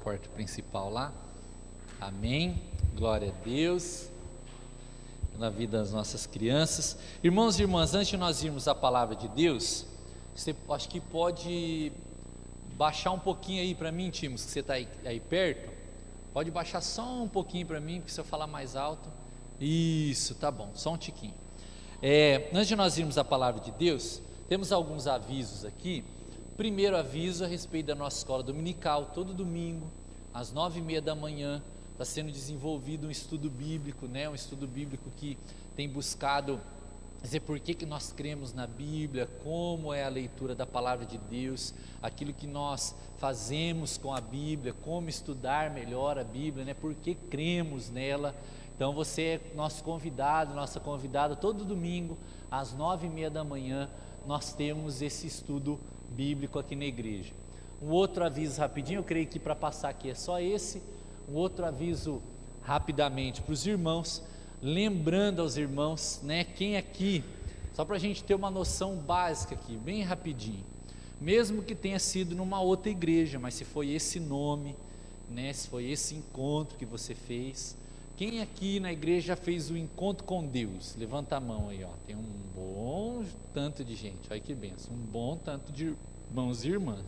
porta principal lá. Amém. Glória a Deus. Na vida das nossas crianças. Irmãos e irmãs, antes de nós irmos à palavra de Deus, você acho que pode baixar um pouquinho aí para mim, Timos, que você está aí perto. Pode baixar só um pouquinho para mim, porque se eu falar mais alto. Isso, tá bom, só um tiquinho. Antes de nós irmos à palavra de Deus, temos alguns avisos aqui. Primeiro aviso a respeito da nossa escola dominical. Todo domingo, às 9h30 da manhã, está sendo desenvolvido um estudo bíblico, né? Um estudo bíblico que tem buscado dizer por que nós cremos na Bíblia, como é a leitura da palavra de Deus, aquilo que nós fazemos com a Bíblia, como estudar melhor a Bíblia, né? Por que cremos nela. Então você é nosso convidado, nossa convidada. Todo domingo às 9h30 da manhã nós temos esse estudo bíblico aqui na igreja. Um outro aviso rapidinho, eu creio que para passar aqui é só esse. Um outro aviso rapidamente para os irmãos, lembrando aos irmãos, né, quem aqui, só para a gente ter uma noção básica aqui, bem rapidinho, mesmo que tenha sido numa outra igreja, mas se foi esse nome, né, se foi esse encontro que você fez, quem aqui na igreja já fez o encontro com Deus? Levanta a mão aí, ó. Tem um bom tanto de gente, olha que benção, um bom tanto de irmãos e irmãs.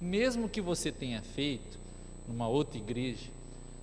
Mesmo que você tenha feito numa outra igreja,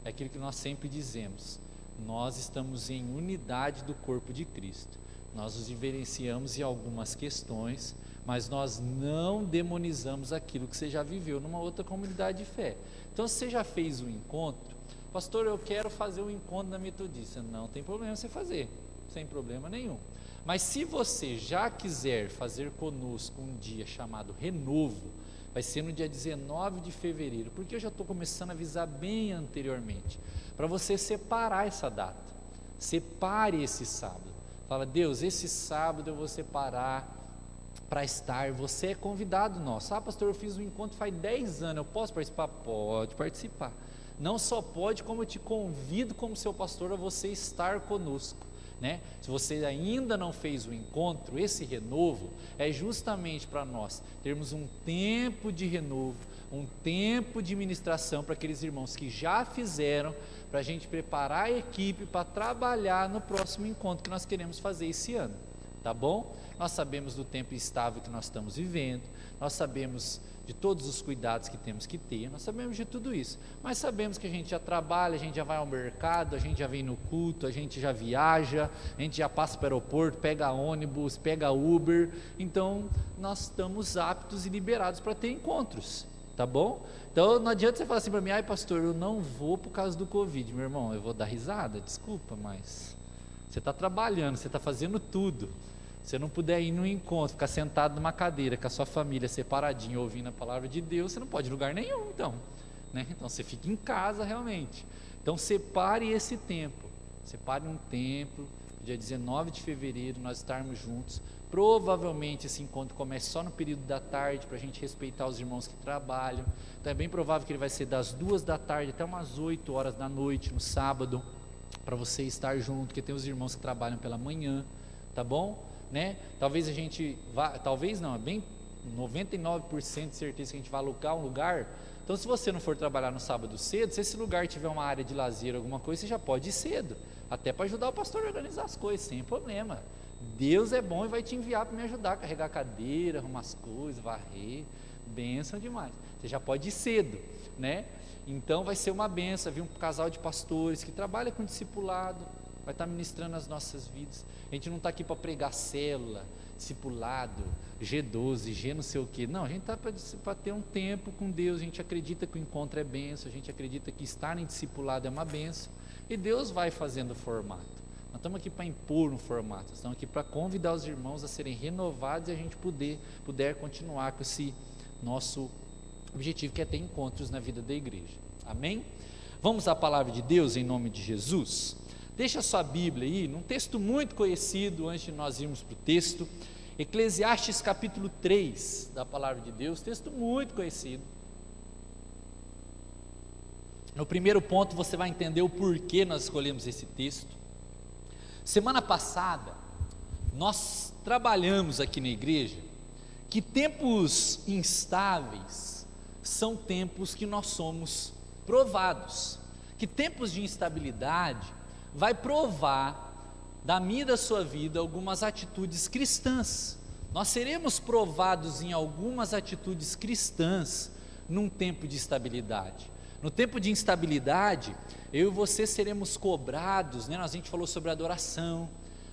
é aquilo que nós sempre dizemos: nós estamos em unidade do corpo de Cristo. Nós nos diferenciamos em algumas questões, mas nós não demonizamos aquilo que você já viveu numa outra comunidade de fé. Então, se você já fez um encontro, pastor, eu quero fazer um encontro na Metodista, não tem problema você fazer, sem problema nenhum. Mas se você já quiser fazer conosco um dia chamado Renovo, vai ser no dia 19 de fevereiro, porque eu já estou começando a avisar bem anteriormente, para você separar essa data, separe esse sábado, fala: Deus, esse sábado eu vou separar para estar, você é convidado nosso. Pastor, eu fiz um encontro faz 10 anos, eu posso participar? Pode participar, não só pode, como eu te convido como seu pastor a você estar conosco. Né? Se você ainda não fez o encontro, esse renovo é justamente para nós termos um tempo de renovo, um tempo de ministração para aqueles irmãos que já fizeram, para a gente preparar a equipe para trabalhar no próximo encontro que nós queremos fazer esse ano, tá bom? Nós sabemos do tempo instável que nós estamos vivendo, nós sabemos de todos os cuidados que temos que ter, nós sabemos de tudo isso, mas sabemos que a gente já trabalha, a gente já vai ao mercado, a gente já vem no culto, a gente já viaja, a gente já passa para o aeroporto, pega ônibus, pega Uber, então nós estamos aptos e liberados para ter encontros, tá bom? Então não adianta você falar assim para mim: ai pastor, eu não vou por causa do Covid. Meu irmão, eu vou dar risada, desculpa, mas você está trabalhando, você está fazendo tudo. Se não puder ir no encontro, ficar sentado numa cadeira com a sua família separadinho, ouvindo a palavra de Deus, você não pode ir em lugar nenhum, então, né? Então você fica em casa realmente. Então separe esse tempo, separe um tempo, dia 19 de fevereiro nós estarmos juntos. Provavelmente esse encontro começa só no período da tarde, para a gente respeitar os irmãos que trabalham. Então é bem provável que ele vai ser das 2 da tarde até umas 8 horas da noite, no sábado, para você estar junto, porque tem os irmãos que trabalham pela manhã, tá bom? Né? Talvez a gente vá, talvez não, é bem 99% de certeza que a gente vai alugar um lugar. Então se você não for trabalhar no sábado cedo, se esse lugar tiver uma área de lazer, alguma coisa, você já pode ir cedo, até para ajudar o pastor a organizar as coisas, sem problema. Deus é bom e vai te enviar para me ajudar a carregar a cadeira, arrumar as coisas, varrer, bênção demais. Você já pode ir cedo, né? Então vai ser uma bênção, vir um casal de pastores que trabalha com discipulado, vai estar ministrando as nossas vidas. A gente não está aqui para pregar célula, discipulado, G12, G não sei o que, não, a gente está para ter um tempo com Deus. A gente acredita que o encontro é bênção, a gente acredita que estar em discipulado é uma bênção, e Deus vai fazendo o formato. Nós estamos aqui para impor um formato, nós estamos aqui para convidar os irmãos a serem renovados e a gente puder continuar com esse nosso objetivo, que é ter encontros na vida da igreja. Amém? Vamos à palavra de Deus em nome de Jesus. Deixa a sua Bíblia aí, num texto muito conhecido, antes de nós irmos para o texto, Eclesiastes capítulo 3 da palavra de Deus, texto muito conhecido. No primeiro ponto você vai entender o porquê nós escolhemos esse texto. Semana passada, nós trabalhamos aqui na igreja, que tempos instáveis são tempos que nós somos provados, que tempos de instabilidade vai provar da minha e da sua vida algumas atitudes cristãs. Nós seremos provados em algumas atitudes cristãs num tempo de estabilidade. No tempo de instabilidade, eu e você seremos cobrados, né? A gente falou sobre adoração,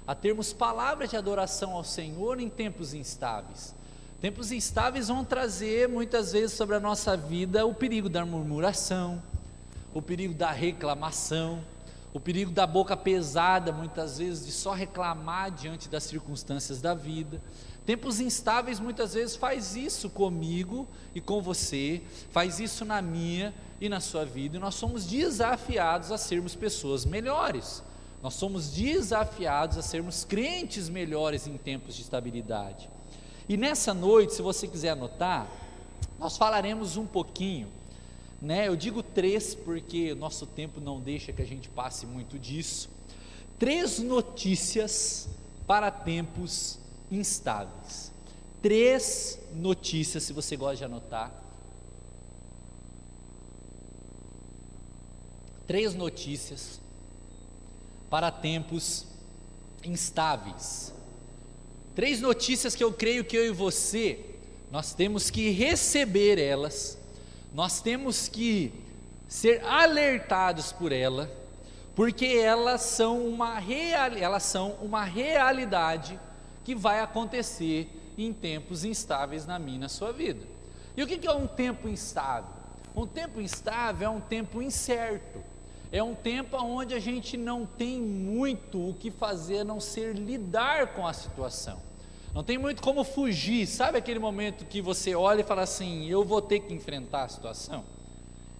a termos palavras de adoração ao Senhor em tempos instáveis. Tempos instáveis vão trazer muitas vezes sobre a nossa vida o perigo da murmuração, o perigo da reclamação, o perigo da boca pesada, muitas vezes de só reclamar diante das circunstâncias da vida. Tempos instáveis muitas vezes faz isso comigo e com você, faz isso na minha e na sua vida, e nós somos desafiados a sermos pessoas melhores, nós somos desafiados a sermos crentes melhores em tempos de estabilidade. E nessa noite, se você quiser anotar, nós falaremos um pouquinho, né? Eu digo 3 porque o nosso tempo não deixa que a gente passe muito disso. 3 notícias para tempos instáveis. 3 notícias, se você gosta de anotar. 3 notícias para tempos instáveis. 3 notícias que eu creio que eu e você, nós temos que receber elas, nós temos que ser alertados por ela, porque elas são uma realidade que vai acontecer em tempos instáveis na minha e na sua vida. E o que é um tempo instável? Um tempo instável é um tempo incerto, é um tempo onde a gente não tem muito o que fazer a não ser lidar com a situação, não tem muito como fugir. Sabe aquele momento que você olha e fala assim, eu vou ter que enfrentar a situação?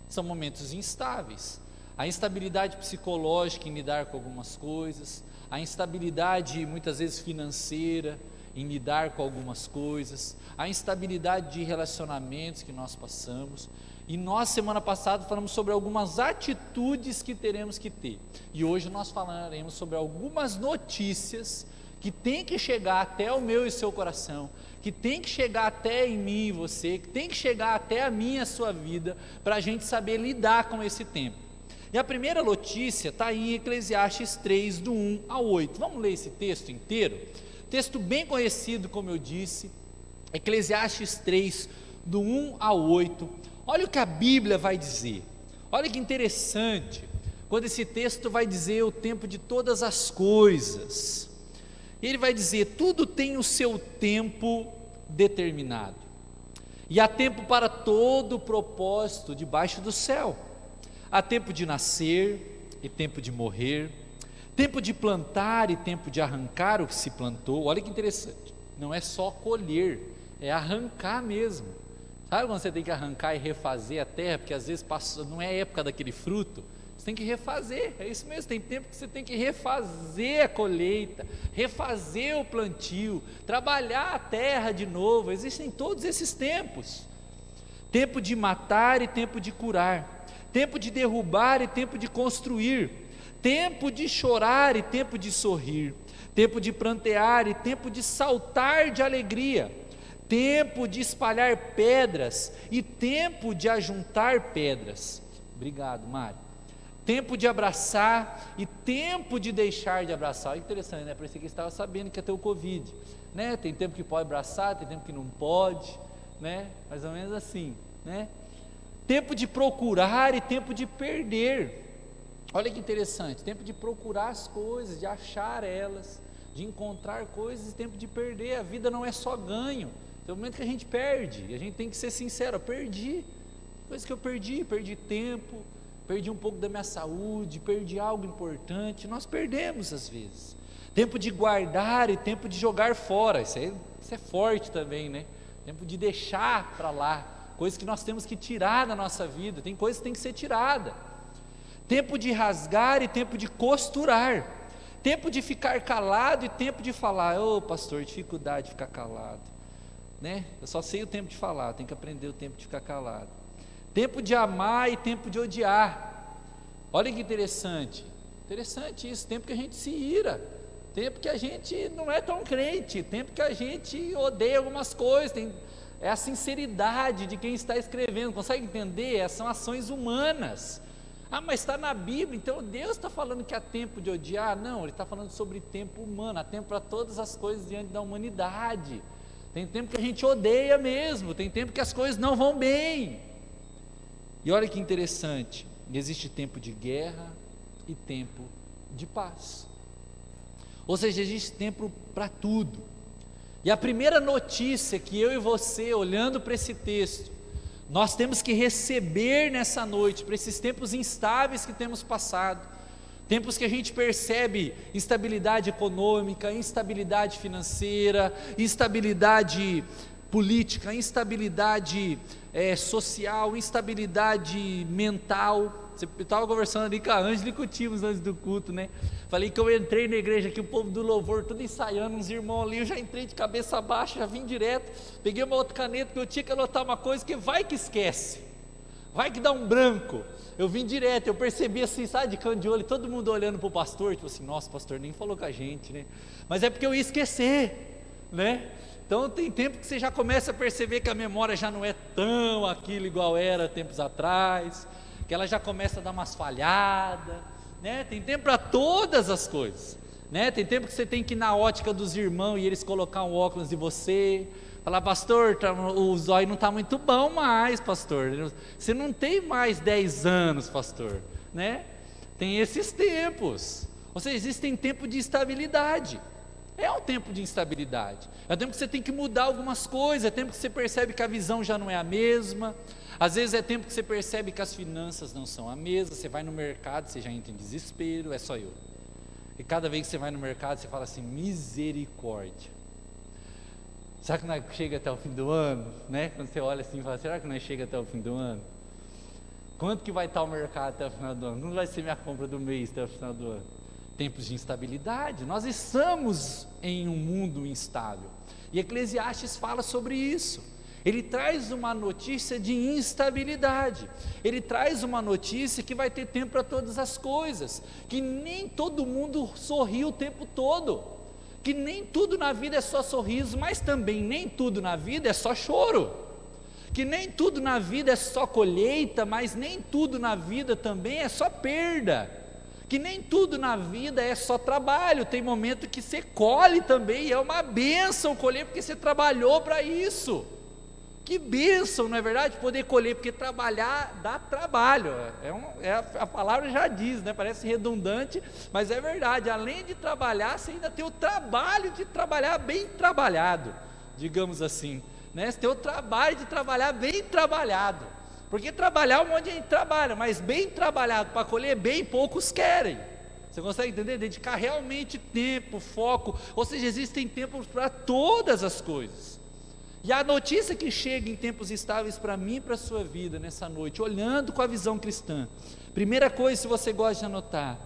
São momentos instáveis, a instabilidade psicológica em lidar com algumas coisas, a instabilidade muitas vezes financeira em lidar com algumas coisas, a instabilidade de relacionamentos que nós passamos. E nós semana passada falamos sobre algumas atitudes que teremos que ter, e hoje nós falaremos sobre algumas notícias que tem que chegar até o meu e seu coração, que tem que chegar até em mim e você, que tem que chegar até a minha e a sua vida, para a gente saber lidar com esse tempo. E a primeira notícia está em Eclesiastes 3, do 1 ao 8, vamos ler esse texto inteiro, texto bem conhecido como eu disse, Eclesiastes 3, do 1 ao 8, olha o que a Bíblia vai dizer, olha que interessante, quando esse texto vai dizer o tempo de todas as coisas, ele vai dizer, tudo tem o seu tempo determinado, e há tempo para todo o propósito debaixo do céu, há tempo de nascer e tempo de morrer, tempo de plantar e tempo de arrancar o que se plantou. Olha que interessante, não é só colher, é arrancar mesmo. Sabe quando você tem que arrancar e refazer a terra, porque às vezes não é época daquele fruto, você tem que refazer, é isso mesmo, tem tempo que você tem que refazer a colheita, refazer o plantio, trabalhar a terra de novo, existem todos esses tempos, tempo de matar e tempo de curar, tempo de derrubar e tempo de construir, tempo de chorar e tempo de sorrir, tempo de prantear e tempo de saltar de alegria, tempo de espalhar pedras e tempo de ajuntar pedras. Obrigado, Mário. Tempo de abraçar e tempo de deixar de abraçar. Interessante, né? Parecia que estava sabendo que ia ter o Covid, né? Tem tempo que pode abraçar, tem tempo que não pode, né? Mais ou menos assim, né? Tempo de procurar e tempo de perder. Olha que interessante, tempo de procurar as coisas, de achar elas, de encontrar coisas, e tempo de perder. A vida não é só ganho, tem um momento que a gente perde, e a gente tem que ser sincero, eu perdi, coisa que eu perdi tempo, perdi um pouco da minha saúde, perdi algo importante, nós perdemos às vezes. Tempo de guardar e tempo de jogar fora, isso é forte também, né? Tempo de deixar para lá, coisas que nós temos que tirar da nossa vida, tem coisas que tem que ser tirada. Tempo de rasgar e tempo de costurar, tempo de ficar calado e tempo de falar. Ô pastor, dificuldade de ficar calado, né? Eu só sei o tempo de falar, tem que aprender o tempo de ficar calado. Tempo de amar e tempo de odiar. Olha que interessante isso, tempo que a gente se ira, tempo que a gente não é tão crente, tempo que a gente odeia algumas coisas, é a sinceridade de quem está escrevendo. Consegue entender? São ações humanas. Mas está na Bíblia, então Deus está falando que há tempo de odiar? Não, Ele está falando sobre tempo humano, há tempo para todas as coisas diante da humanidade. Tem tempo que a gente odeia mesmo, tem tempo que as coisas não vão bem. E olha que interessante, existe tempo de guerra e tempo de paz. Ou seja, existe tempo para tudo. E a primeira notícia que eu e você, olhando para esse texto, nós temos que receber nessa noite, para esses tempos instáveis que temos passado, tempos que a gente percebe instabilidade econômica, instabilidade financeira, instabilidade política, instabilidade social, instabilidade mental. Eu estava conversando ali com a Ângela e com o Timos antes do culto, né? Falei que eu entrei na igreja aqui, o povo do louvor, tudo ensaiando, uns irmãos ali, eu já entrei de cabeça baixa, já vim direto, peguei uma outra caneta, que eu tinha que anotar uma coisa, que vai que esquece, vai que dá um branco. Eu vim direto, eu percebi assim, sabe, de canto de olho, todo mundo olhando para o pastor, tipo assim, nossa, o pastor nem falou com a gente, né? Mas é porque eu ia esquecer, né? Então tem tempo que você já começa a perceber que a memória já não é tão aquilo igual era tempos atrás, que ela já começa a dar umas falhadas, né? Tem tempo para todas as coisas, né? Tem tempo que você tem que ir na ótica dos irmãos e eles colocar um óculos de você, falar, pastor, o zóio não está muito bom mais, pastor, você não tem mais 10 anos, pastor, né? Tem esses tempos, ou seja, existem tempos de instabilidade. É um tempo de instabilidade, é um tempo que você tem que mudar algumas coisas, é tempo que você percebe que a visão já não é a mesma, às vezes é tempo que você percebe que as finanças não são a mesma, você vai no mercado, você já entra em desespero, é só eu, e cada vez que você vai no mercado, você fala assim, misericórdia, será que nós chega até o fim do ano, né? Quando você olha assim e fala, será que nós chega até o fim do ano? Quanto que vai estar o mercado até o final do ano? Não vai ser minha compra do mês até o final do ano. Tempos de instabilidade, nós estamos em um mundo instável, e Eclesiastes fala sobre isso, ele traz uma notícia de instabilidade, ele traz uma notícia que vai ter tempo para todas as coisas, que nem todo mundo sorri o tempo todo, que nem tudo na vida é só sorriso, mas também nem tudo na vida é só choro, que nem tudo na vida é só colheita, mas nem tudo na vida também é só perda, que nem tudo na vida é só trabalho, tem momento que você colhe também, e é uma bênção colher, porque você trabalhou para isso, que bênção, não é verdade? Poder colher, porque trabalhar dá trabalho, a palavra já diz, né? Parece redundante, mas é verdade, além de trabalhar, você ainda tem o trabalho de trabalhar bem trabalhado, digamos assim, né? Você tem o trabalho de trabalhar bem trabalhado, porque trabalhar um monte de gente trabalha, mas bem trabalhado para colher bem, poucos querem. Você consegue entender? Dedicar realmente tempo, foco, ou seja, existem tempos para todas as coisas. E a notícia que chega em tempos estáveis para mim e para a sua vida nessa noite, olhando com a visão cristã, primeira coisa, se você gosta de anotar,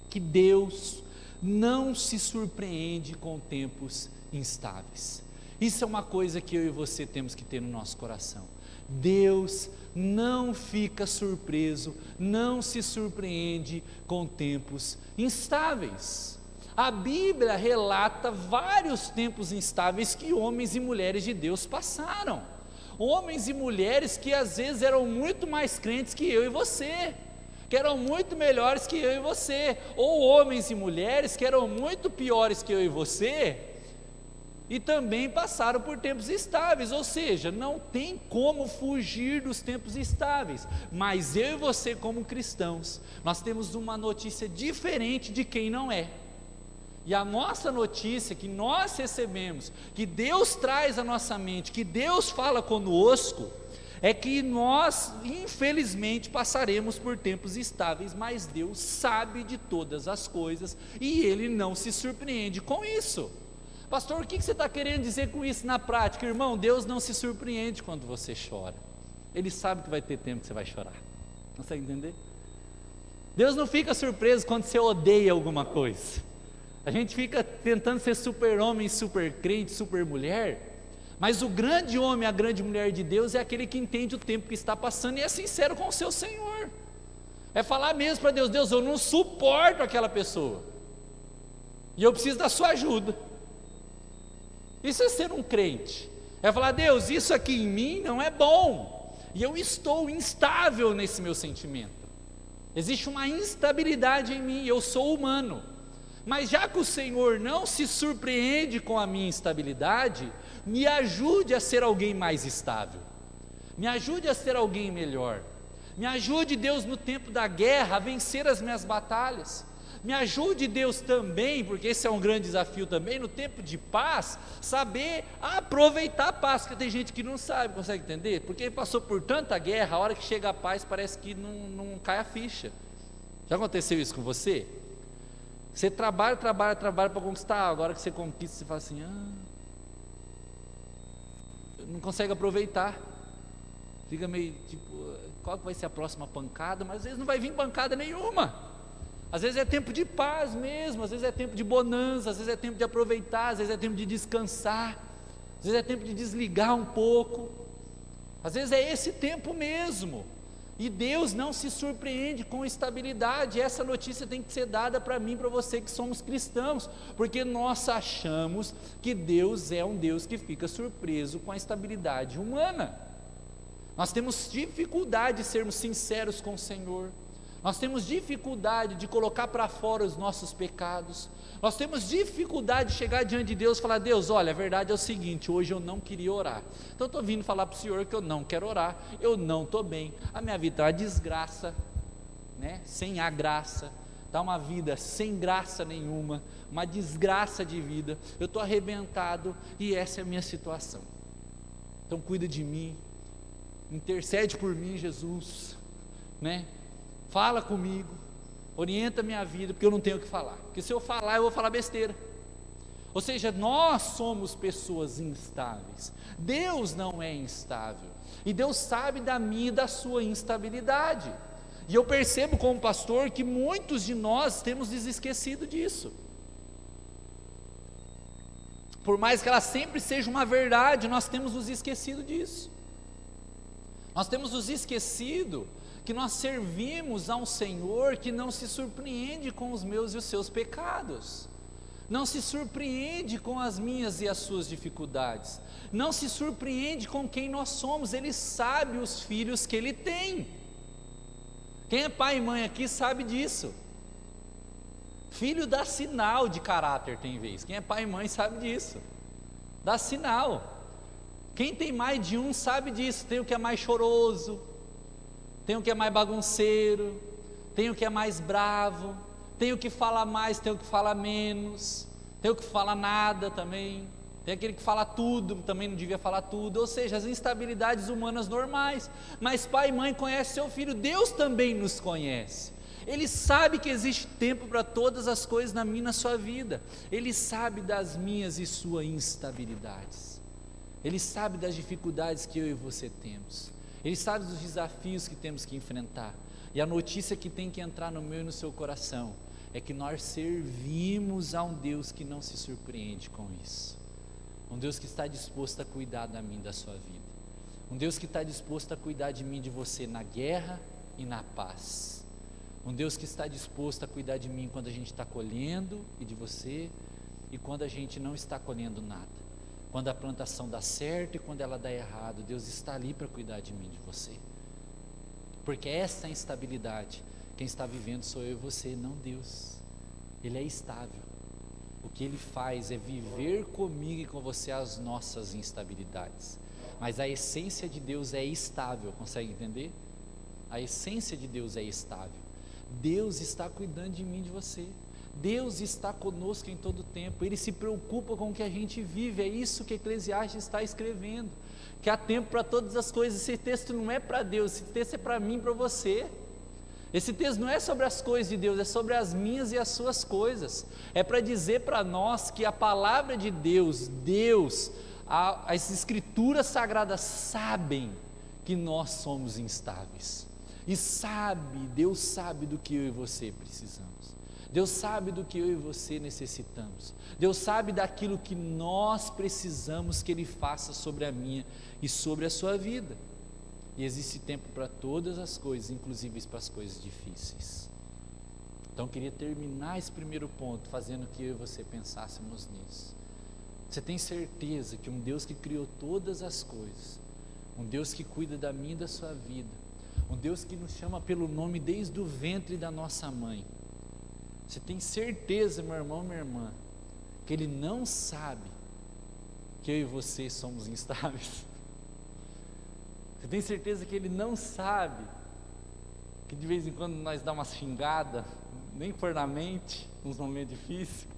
que Deus não se surpreende com tempos instáveis. Isso é uma coisa que eu e você temos que ter no nosso coração. Deus não fica surpreso, não se surpreende com tempos instáveis. A Bíblia relata vários tempos instáveis que homens e mulheres de Deus passaram, homens e mulheres que às vezes eram muito mais crentes que eu e você, que eram muito melhores que eu e você, ou homens e mulheres que eram muito piores que eu e você, e também passaram por tempos estáveis, ou seja, não tem como fugir dos tempos estáveis, mas eu e você como cristãos, nós temos uma notícia diferente de quem não é, e a nossa notícia que nós recebemos, que Deus traz à nossa mente, que Deus fala conosco, é que nós infelizmente passaremos por tempos estáveis, mas Deus sabe de todas as coisas, e Ele não se surpreende com isso. Pastor, o que você está querendo dizer com isso na prática? Irmão, Deus não se surpreende quando você chora, Ele sabe que vai ter tempo que você vai chorar, não consegue entender? Deus não fica surpreso quando você odeia alguma coisa, a gente fica tentando ser super homem, super crente, super mulher, mas o grande homem, a grande mulher de Deus é aquele que entende o tempo que está passando e é sincero com o seu Senhor, é falar mesmo para Deus, Deus, eu não suporto aquela pessoa, e eu preciso da sua ajuda. Isso é ser um crente. É falar: Deus, isso aqui em mim não é bom, e eu estou instável nesse meu sentimento. Existe uma instabilidade em mim, eu sou humano. Mas já que o Senhor não se surpreende com a minha instabilidade, me ajude a ser alguém mais estável, me ajude a ser alguém melhor, me ajude, Deus, no tempo da guerra a vencer as minhas batalhas, me ajude, Deus, também, porque esse é um grande desafio também, no tempo de paz, saber aproveitar a paz, porque tem gente que não sabe, consegue entender? Porque passou por tanta guerra, a hora que chega a paz parece que não cai a ficha. Já aconteceu isso com você? Você trabalha para conquistar, agora que você conquista, você fala assim: não consegue aproveitar, fica meio tipo, qual que vai ser a próxima pancada? Mas às vezes não vai vir pancada nenhuma, às vezes é tempo de paz mesmo, às vezes é tempo de bonança, às vezes é tempo de aproveitar, às vezes é tempo de descansar, às vezes é tempo de desligar um pouco, às vezes é esse tempo mesmo. E Deus não se surpreende com instabilidade. Essa notícia tem que ser dada para mim, para você que somos cristãos, porque nós achamos que Deus é um Deus que fica surpreso com a instabilidade humana. Nós temos dificuldade de sermos sinceros com o Senhor, nós temos dificuldade de colocar para fora os nossos pecados, nós temos dificuldade de chegar diante de Deus e falar: Deus, olha, a verdade é o seguinte, hoje eu não queria orar, então estou vindo falar para o Senhor que eu não quero orar, eu não estou bem, a minha vida está uma desgraça, né? Sem a graça, está uma vida sem graça nenhuma, uma desgraça de vida, eu estou arrebentado e essa é a minha situação. Então cuida de mim, intercede por mim, Jesus, né? Fala comigo, orienta a minha vida, porque eu não tenho o que falar, porque se eu falar, eu vou falar besteira. Ou seja, nós somos pessoas instáveis, Deus não é instável, e Deus sabe da minha e da sua instabilidade, e eu percebo como pastor que muitos de nós temos esquecido disso, por mais que ela sempre seja uma verdade, nós temos nos esquecido disso, nós temos nos esquecido que nós servimos a um Senhor que não se surpreende com os meus e os seus pecados, não se surpreende com as minhas e as suas dificuldades, não se surpreende com quem nós somos, Ele sabe os filhos que Ele tem. Quem é pai e mãe aqui sabe disso. Filho dá sinal de caráter, tem vez. Quem é pai e mãe sabe disso, dá sinal. Quem tem mais de um sabe disso. Tem o que é mais choroso, tem o que é mais bagunceiro, tem o que é mais bravo, tem o que fala mais, tem o que fala menos, tem o que fala nada também, tem aquele que fala tudo, também não devia falar tudo, ou seja, as instabilidades humanas normais. Mas pai e mãe conhecem seu filho, Deus também nos conhece, Ele sabe que existe tempo para todas as coisas na minha e na sua vida, Ele sabe das minhas e suas instabilidades, Ele sabe das dificuldades que eu e você temos, Ele sabe dos desafios que temos que enfrentar, e a notícia que tem que entrar no meu e no seu coração, é que nós servimos a um Deus que não se surpreende com isso, um Deus que está disposto a cuidar da minha e da sua vida, um Deus que está disposto a cuidar de mim e de você na guerra e na paz, um Deus que está disposto a cuidar de mim quando a gente está colhendo e de você, e quando a gente não está colhendo nada, quando a plantação dá certo e quando ela dá errado, Deus está ali para cuidar de mim e de você, porque essa instabilidade, quem está vivendo sou eu e você, não Deus. Ele é estável, o que Ele faz é viver comigo e com você as nossas instabilidades, mas a essência de Deus é estável, consegue entender? A essência de Deus é estável, Deus está cuidando de mim e de você, Deus está conosco em todo o tempo, Ele se preocupa com o que a gente vive, é isso que Eclesiastes está escrevendo, que há tempo para todas as coisas. Esse texto não é para Deus, esse texto é para mim e para você, esse texto não é sobre as coisas de Deus, é sobre as minhas e as suas coisas, é para dizer para nós que a palavra de Deus, as escrituras sagradas sabem que nós somos instáveis, e Deus sabe do que eu e você precisamos, Deus sabe do que eu e você necessitamos, Deus sabe daquilo que nós precisamos que Ele faça sobre a minha e sobre a sua vida, e existe tempo para todas as coisas, inclusive para as coisas difíceis. Então eu queria terminar esse primeiro ponto, fazendo que eu e você pensássemos nisso. Você tem certeza que um Deus que criou todas as coisas, um Deus que cuida da minha e da sua vida, um Deus que nos chama pelo nome desde o ventre da nossa mãe, você tem certeza, meu irmão, minha irmã, que Ele não sabe que eu e você somos instáveis? Você tem certeza que Ele não sabe que de vez em quando nós dá umas xingadas, nem for na mente, nos momentos difíceis?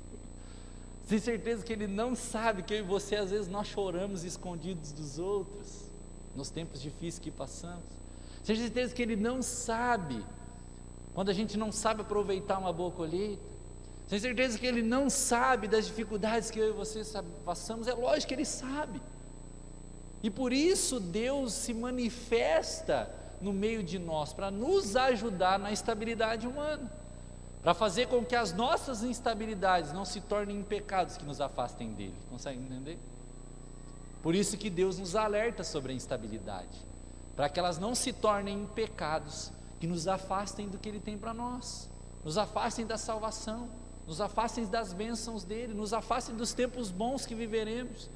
Você tem certeza que Ele não sabe que eu e você às vezes nós choramos escondidos dos outros, nos tempos difíceis que passamos? Você tem certeza que Ele não sabe quando a gente não sabe aproveitar uma boa colheita? Você tem certeza que Ele não sabe das dificuldades que eu e você passamos? É lógico que Ele sabe. E por isso Deus se manifesta no meio de nós, para nos ajudar na estabilidade humana, para fazer com que as nossas instabilidades não se tornem em pecados que nos afastem dele. Consegue entender? Por isso que Deus nos alerta sobre a instabilidade, para que elas não se tornem em pecados que nos afastem do que Ele tem para nós, nos afastem da salvação, nos afastem das bênçãos dEle, nos afastem dos tempos bons que viveremos.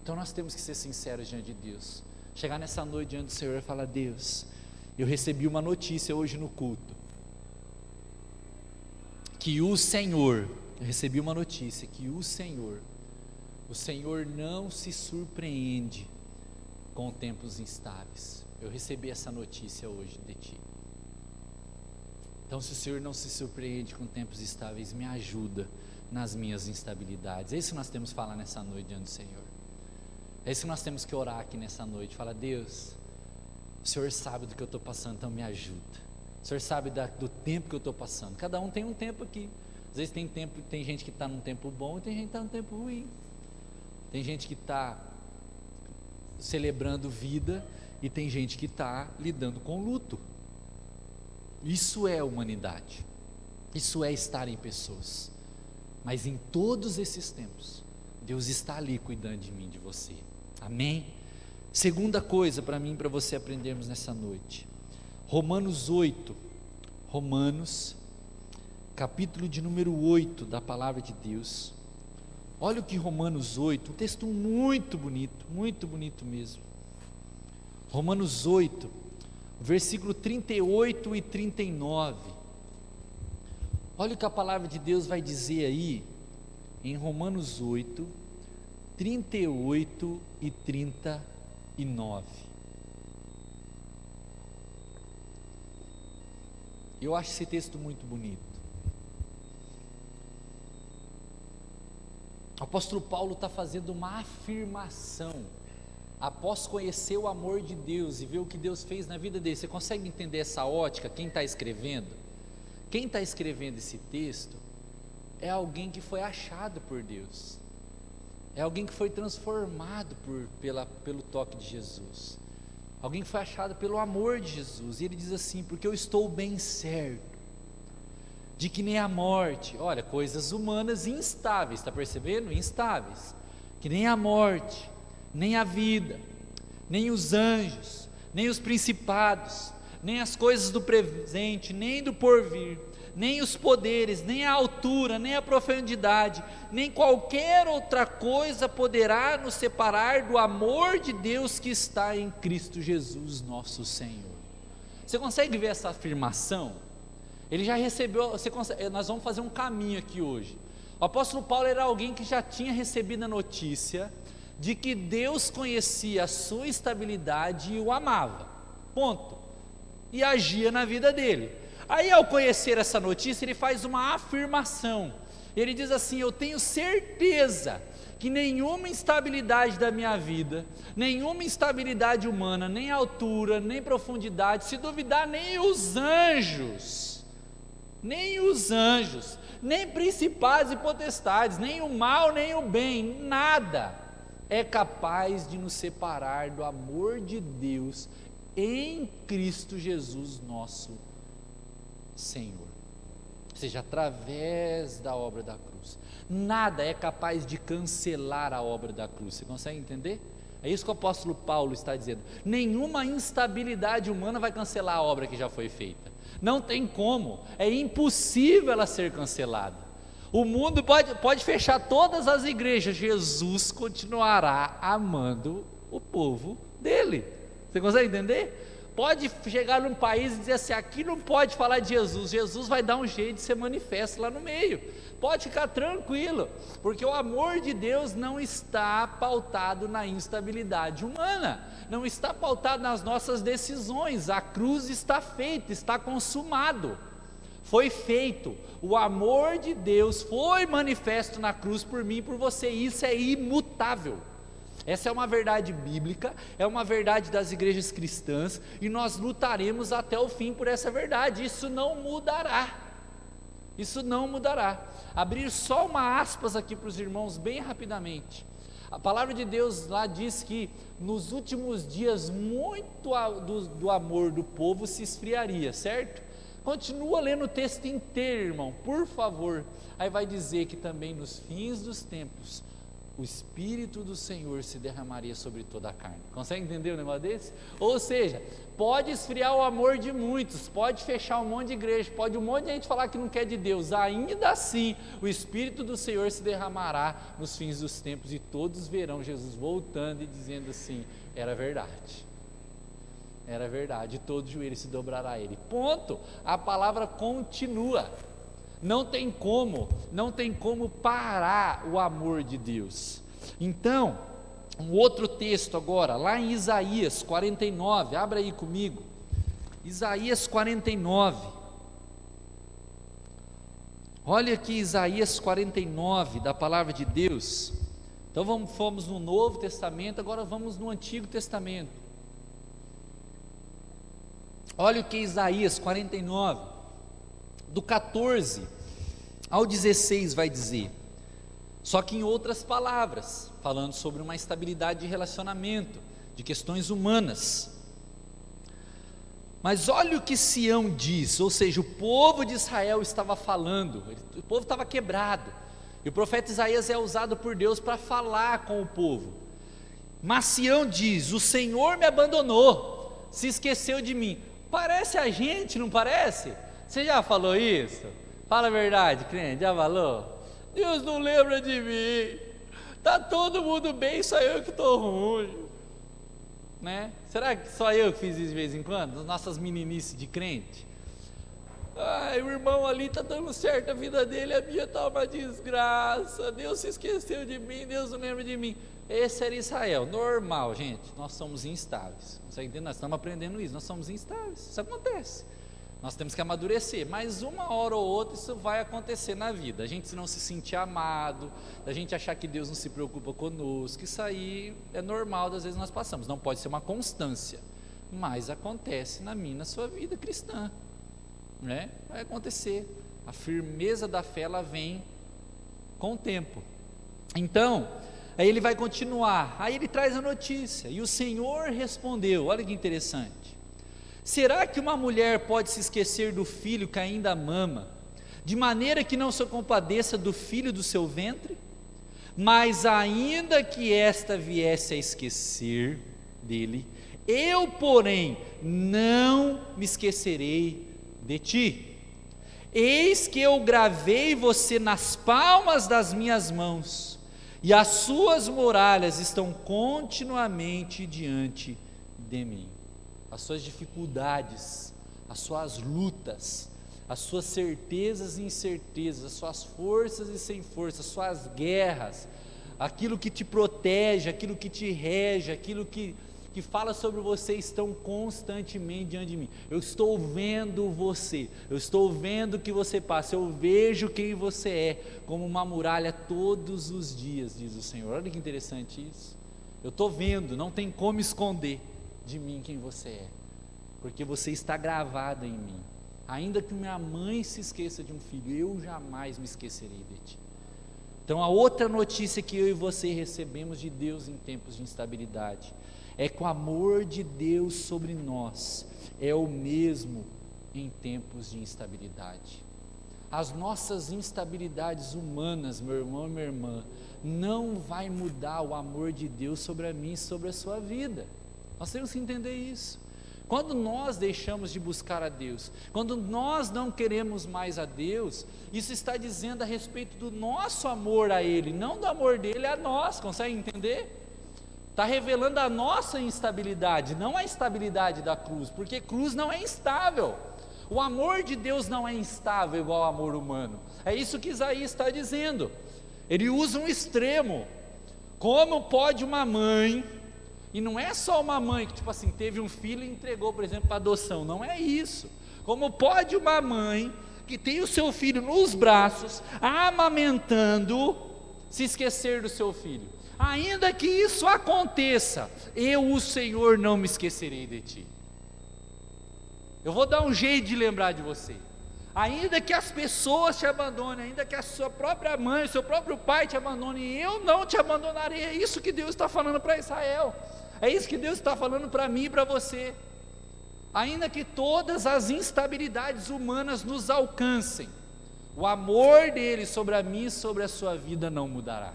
Então nós temos que ser sinceros diante de Deus, chegar nessa noite diante do Senhor e falar: Deus, eu recebi uma notícia hoje no culto, que o Senhor, eu recebi uma notícia, que o Senhor não se surpreende com tempos instáveis. Eu recebi essa notícia hoje de Ti. Então, se o Senhor não se surpreende com tempos estáveis, me ajuda nas minhas instabilidades. É isso que nós temos que falar nessa noite diante do Senhor. É isso que nós temos que orar aqui nessa noite. Fala: Deus, o Senhor sabe do que eu estou passando, então me ajuda. O Senhor sabe do tempo que eu estou passando. Cada um tem um tempo aqui. Às vezes tem gente que está num tempo bom e tem gente que está num tempo ruim. Tem gente que está celebrando vida e tem gente que está lidando com luto. Isso é humanidade, isso é estar em pessoas. Mas em todos esses tempos, Deus está ali cuidando de mim, de você. Amém? Segunda coisa para mim e para você aprendermos nessa noite, Romanos capítulo de número 8 da palavra de Deus. Olha o que Romanos 8, um texto muito bonito mesmo. Romanos 8, versículo 38 e 39. Olha o que a palavra de Deus vai dizer aí, em Romanos 8, 38 e 39. Eu acho esse texto muito bonito. O apóstolo Paulo está fazendo uma afirmação, após conhecer o amor de Deus e ver o que Deus fez na vida dele. Você consegue entender essa ótica? Quem está escrevendo? Quem está escrevendo esse texto é alguém que foi achado por Deus, é alguém que foi transformado pelo toque de Jesus, alguém que foi achado pelo amor de Jesus. E ele diz assim: porque eu estou bem certo de que nem a morte, olha, coisas humanas instáveis, está percebendo? Instáveis, que nem a morte, nem a vida, nem os anjos, nem os principados, nem as coisas do presente, nem do porvir, nem os poderes, nem a altura, nem a profundidade, nem qualquer outra coisa poderá nos separar do amor de Deus que está em Cristo Jesus nosso Senhor. Você consegue ver essa afirmação? Ele já recebeu, nós vamos fazer um caminho aqui hoje. O apóstolo Paulo era alguém que já tinha recebido a notícia de que Deus conhecia a sua estabilidade e o amava, ponto, e agia na vida dele. Aí, ao conhecer essa notícia, ele faz uma afirmação. Ele diz assim: eu tenho certeza que nenhuma instabilidade da minha vida, nenhuma instabilidade humana, nem altura, nem profundidade, se duvidar nem os anjos, nem principados e potestades, nem o mal, nem o bem, nada é capaz de nos separar do amor de Deus em Cristo Jesus nosso Senhor. Ou seja, através da obra da cruz. Nada é capaz de cancelar a obra da cruz. Você consegue entender? É isso que o apóstolo Paulo está dizendo. Nenhuma instabilidade humana vai cancelar a obra que já foi feita. Não tem como, é impossível ela ser cancelada. O mundo pode fechar todas as igrejas, Jesus continuará amando o povo dele. Você consegue entender? Pode chegar num país e dizer assim, aqui não pode falar de Jesus, Jesus vai dar um jeito de ser manifesto lá no meio. Pode ficar tranquilo, porque o amor de Deus não está pautado na instabilidade humana, não está pautado nas nossas decisões. A cruz está feita, está consumado, foi feito. O amor de Deus foi manifesto na cruz por mim e por você, isso é imutável. Essa é uma verdade bíblica, é uma verdade das igrejas cristãs, e nós lutaremos até o fim por essa verdade. Isso não mudará, isso não mudará. Abrir só uma aspas aqui para os irmãos bem rapidamente. A palavra de Deus lá diz que nos últimos dias muito do amor do povo se esfriaria, certo? Continua lendo o texto inteiro, irmão, por favor. Aí vai dizer que também nos fins dos tempos o Espírito do Senhor se derramaria sobre toda a carne. Consegue entender um negócio desse? Ou seja, pode esfriar o amor de muitos, pode fechar um monte de igreja, pode um monte de gente falar que não quer de Deus, ainda assim o Espírito do Senhor se derramará nos fins dos tempos, e todos verão Jesus voltando e dizendo assim, era verdade, todo joelho se dobrará a ele. Ponto. A palavra continua. Não tem como parar o amor de Deus. Então, um outro texto agora, lá em Isaías 49, abra aí comigo, Isaías 49, olha aqui Isaías 49, da palavra de Deus. Então fomos no Novo Testamento, agora vamos no Antigo Testamento. Olha o que Isaías 49, do 14 ao 16 vai dizer, só que em outras palavras, falando sobre uma estabilidade de relacionamento, de questões humanas. Mas olha o que Sião diz, ou seja, o povo de Israel estava falando, o povo estava quebrado, e o profeta Isaías é usado por Deus para falar com o povo. Mas Sião diz, o Senhor me abandonou, se esqueceu de mim. Parece a gente, não parece? Você já falou isso? Fala a verdade, crente, já falou? Deus não lembra de mim, está todo mundo bem, só eu que estou ruim, né? Será que só eu que fiz isso de vez em quando? As nossas meninices de crente? Ai, o irmão ali está dando certo a vida dele, a minha está uma desgraça, Deus se esqueceu de mim, Deus não lembra de mim. Esse era Israel, normal, gente, nós somos instáveis, você entende? Nós estamos aprendendo isso, nós somos instáveis, isso acontece. Nós temos que amadurecer, mas uma hora ou outra isso vai acontecer na vida, a gente não se sentir amado, a gente achar que Deus não se preocupa conosco, isso aí é normal, às vezes nós passamos, não pode ser uma constância, mas acontece na minha, na sua vida cristã, né? Vai acontecer, a firmeza da fé ela vem com o tempo. Então, aí ele vai continuar, aí ele traz a notícia, e o Senhor respondeu, olha que interessante, será que uma mulher pode se esquecer do filho que ainda mama, de maneira que não se compadeça do filho do seu ventre? Mas ainda que esta viesse a esquecer dele, eu porém não me esquecerei de ti. Eis que eu gravei você nas palmas das minhas mãos, e as suas muralhas estão continuamente diante de mim. As suas dificuldades, as suas lutas, as suas certezas e incertezas, as suas forças e sem forças, as suas guerras, aquilo que te protege, aquilo que te rege, aquilo que fala sobre você, estão constantemente diante de mim. Eu estou vendo você, eu estou vendo o que você passa, eu vejo quem você é, como uma muralha todos os dias, diz o Senhor. Olha que interessante isso. Eu estou vendo, não tem como esconder de mim quem você é, porque você está gravado em mim. Ainda que minha mãe se esqueça de um filho, eu jamais me esquecerei de ti. Então a outra notícia que eu e você recebemos de Deus em tempos de instabilidade, é que o amor de Deus sobre nós é o mesmo em tempos de instabilidade. As nossas instabilidades humanas, meu irmão e minha irmã, não vai mudar o amor de Deus sobre a mim e sobre a sua vida. Nós temos que entender isso. Quando nós deixamos de buscar a Deus, quando nós não queremos mais a Deus, isso está dizendo a respeito do nosso amor a Ele, não do amor dele a nós, consegue entender? Está revelando a nossa instabilidade, não a estabilidade da cruz, porque cruz não é instável. O amor de Deus não é instável igual ao amor humano. É isso que Isaías está dizendo. Ele usa um extremo. Como pode uma mãe, e não é só uma mãe que tipo assim, teve um filho e entregou, por exemplo, para adoção, não é isso. Como pode uma mãe que tem o seu filho nos braços, amamentando, se esquecer do seu filho? Ainda que isso aconteça, eu, o Senhor, não me esquecerei de ti. Eu vou dar um jeito de lembrar de você. Ainda que as pessoas te abandonem, ainda que a sua própria mãe, o seu próprio pai te abandone, eu não te abandonarei. É isso que Deus está falando para Israel. É isso que Deus está falando para mim e para você. Ainda que todas as instabilidades humanas nos alcancem, o amor dele sobre a mim e sobre a sua vida não mudará.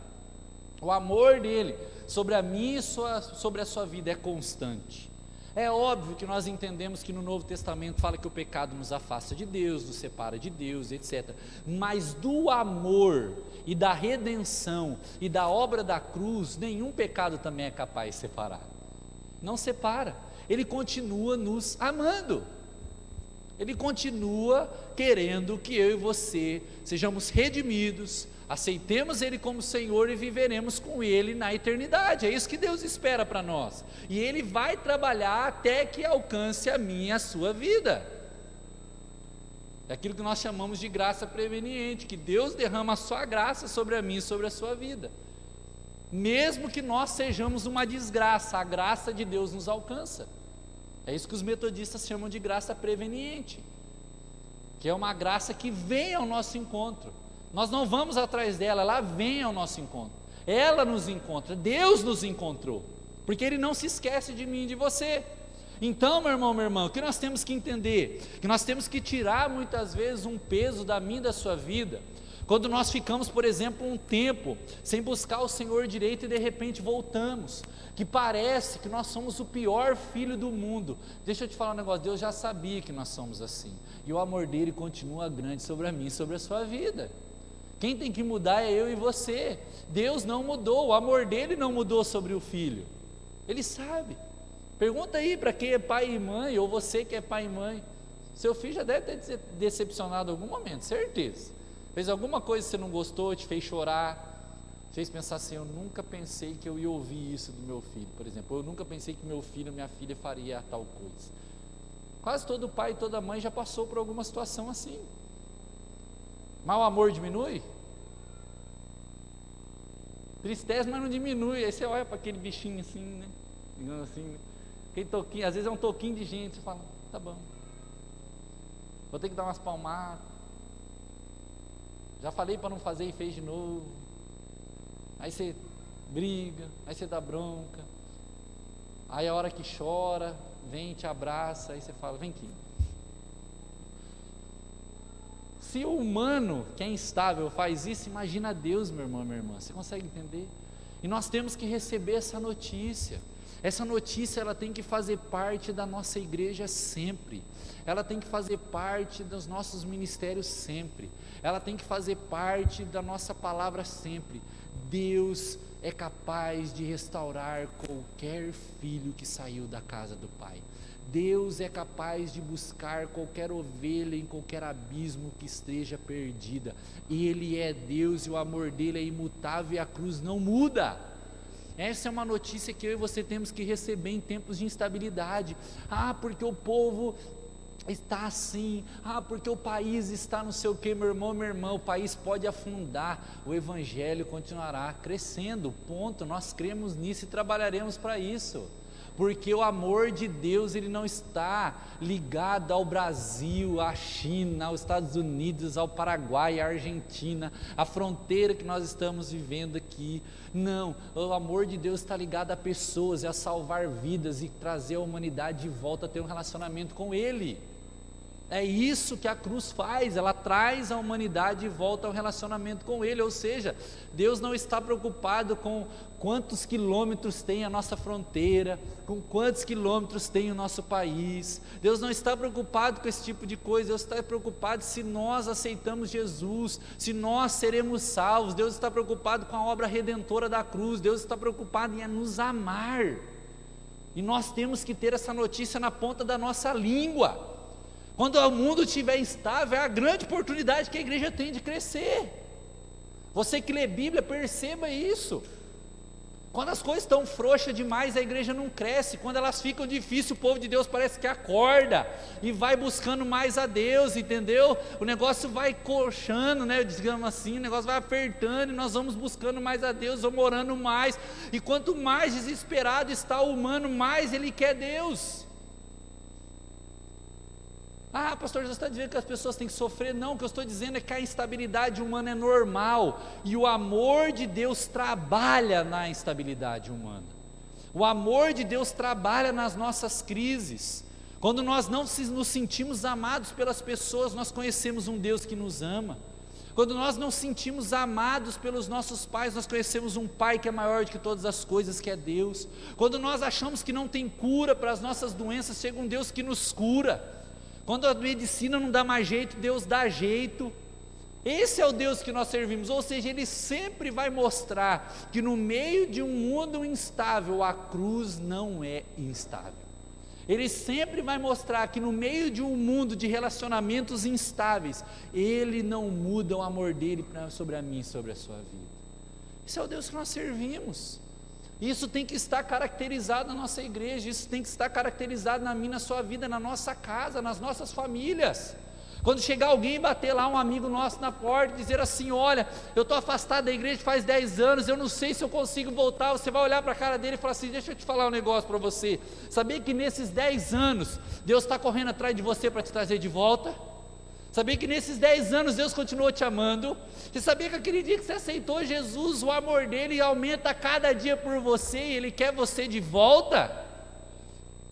O amor dele sobre a mim e sobre a sua vida é constante. É óbvio que nós entendemos que no Novo Testamento fala que o pecado nos afasta de Deus, nos separa de Deus, etc. Mas do amor e da redenção e da obra da cruz, nenhum pecado também é capaz de separar. Não separa. Ele continua nos amando. Ele continua querendo que eu e você sejamos redimidos, aceitemos Ele como Senhor e viveremos com Ele na eternidade. É isso que Deus espera para nós. E Ele vai trabalhar até que alcance a minha e a sua vida. É aquilo que nós chamamos de graça preveniente, que Deus derrama a sua graça sobre a minha e sobre a sua vida. Mesmo que nós sejamos uma desgraça, a graça de Deus nos alcança. É isso que os metodistas chamam de graça preveniente, que é uma graça que vem ao nosso encontro. Nós não vamos atrás dela, ela vem ao nosso encontro. Ela nos encontra, Deus nos encontrou, porque Ele não se esquece de mim e de você. Então, meu irmão, minha irmã, o que nós temos que entender? Que nós temos que tirar muitas vezes um peso da minha e da sua vida, quando nós ficamos, por exemplo, um tempo sem buscar o Senhor direito e de repente voltamos, que parece que nós somos o pior filho do mundo. Deixa eu te falar um negócio, Deus já sabia que nós somos assim, e o amor dele continua grande sobre a mim e sobre a sua vida. Quem tem que mudar é eu e você. Deus não mudou, o amor dele não mudou sobre o filho. Ele sabe. Pergunta aí para quem é pai e mãe, ou você que é pai e mãe. Seu filho já deve ter decepcionado em algum momento, certeza. Fez alguma coisa que você não gostou, te fez chorar, fez pensar assim, eu nunca pensei que eu ia ouvir isso do meu filho, por exemplo, eu nunca pensei que meu filho, minha filha faria tal coisa. Quase todo pai e toda mãe já passou por alguma situação assim. Mas o amor diminui? Tristeza, mas não diminui. Aí você olha para aquele bichinho assim, né? Digamos assim, né? Aquele toquinho, às vezes é um toquinho de gente, você fala, tá bom, vou ter que dar umas palmadas. Já falei para não fazer e fez de novo. Aí você briga, aí você dá bronca. Aí a hora que chora, vem, te abraça, aí você fala, vem aqui. Se o humano, que é instável, faz isso, imagina Deus, meu irmão, minha irmã. Você consegue entender? E nós temos que receber essa notícia. Essa notícia, ela tem que fazer parte da nossa igreja sempre. Ela tem que fazer parte dos nossos ministérios sempre. Ela tem que fazer parte da nossa palavra sempre. Deus é capaz de restaurar qualquer filho que saiu da casa do Pai. Deus é capaz de buscar qualquer ovelha em qualquer abismo que esteja perdida. Ele é Deus e o amor dele é imutável e a cruz não muda. Essa é uma notícia que eu e você temos que receber em tempos de instabilidade. Porque o povo está assim, porque o país está não sei o que, meu irmão, minha irmã, o país pode afundar, o evangelho continuará crescendo, ponto. Nós cremos nisso e trabalharemos para isso, porque o amor de Deus, ele não está ligado ao Brasil, à China, aos Estados Unidos, ao Paraguai, à Argentina, à fronteira que nós estamos vivendo aqui. Não, o amor de Deus está ligado a pessoas, a salvar vidas e trazer a humanidade de volta a ter um relacionamento com Ele. É isso que a cruz faz, ela traz a humanidade de volta ao relacionamento com Ele, ou seja, Deus não está preocupado com quantos quilômetros tem a nossa fronteira, com quantos quilômetros tem o nosso país. Deus não está preocupado com esse tipo de coisa. Deus está preocupado se nós aceitamos Jesus, se nós seremos salvos. Deus está preocupado com a obra redentora da cruz. Deus está preocupado em nos amar, e nós temos que ter essa notícia na ponta da nossa língua. Quando o mundo estiver instável, é a grande oportunidade que a igreja tem de crescer. Você que lê Bíblia, perceba isso. Quando as coisas estão frouxas demais, a igreja não cresce. Quando elas ficam difíceis, o povo de Deus parece que acorda e vai buscando mais a Deus, entendeu? O negócio vai coxando, né? Digamos assim, o negócio vai apertando e nós vamos buscando mais a Deus, vamos orando mais. E quanto mais desesperado está o humano, mais ele quer Deus. Ah, pastor, você está dizendo que as pessoas têm que sofrer? Não, o que eu estou dizendo é que a instabilidade humana é normal, e o amor de Deus trabalha na instabilidade humana. O amor de Deus trabalha nas nossas crises. Quando nós não nos sentimos amados pelas pessoas, nós conhecemos um Deus que nos ama. Quando nós não sentimos amados pelos nossos pais, nós conhecemos um Pai que é maior do que todas as coisas, que é Deus. Quando nós achamos que não tem cura para as nossas doenças, chega um Deus que nos cura. Quando a medicina não dá mais jeito, Deus dá jeito. Esse é o Deus que nós servimos, ou seja, Ele sempre vai mostrar que no meio de um mundo instável, a cruz não é instável. Ele sempre vai mostrar que no meio de um mundo de relacionamentos instáveis, Ele não muda o amor dEle sobre a mim e sobre a sua vida. Esse é o Deus que nós servimos. Isso tem que estar caracterizado na nossa igreja, isso tem que estar caracterizado na minha, na sua vida, na nossa casa, nas nossas famílias. Quando chegar alguém e bater lá, um amigo nosso na porta, e dizer assim: olha, eu estou afastado da igreja faz 10 anos, eu não sei se eu consigo voltar. Você vai olhar para a cara dele e falar assim: deixa eu te falar um negócio para você. Sabia que nesses 10 anos, Deus está correndo atrás de você para te trazer de volta? Sabia que nesses 10 anos Deus continuou te amando? Você sabia que aquele dia que você aceitou Jesus, o amor dele aumenta a cada dia por você, e Ele quer você de volta?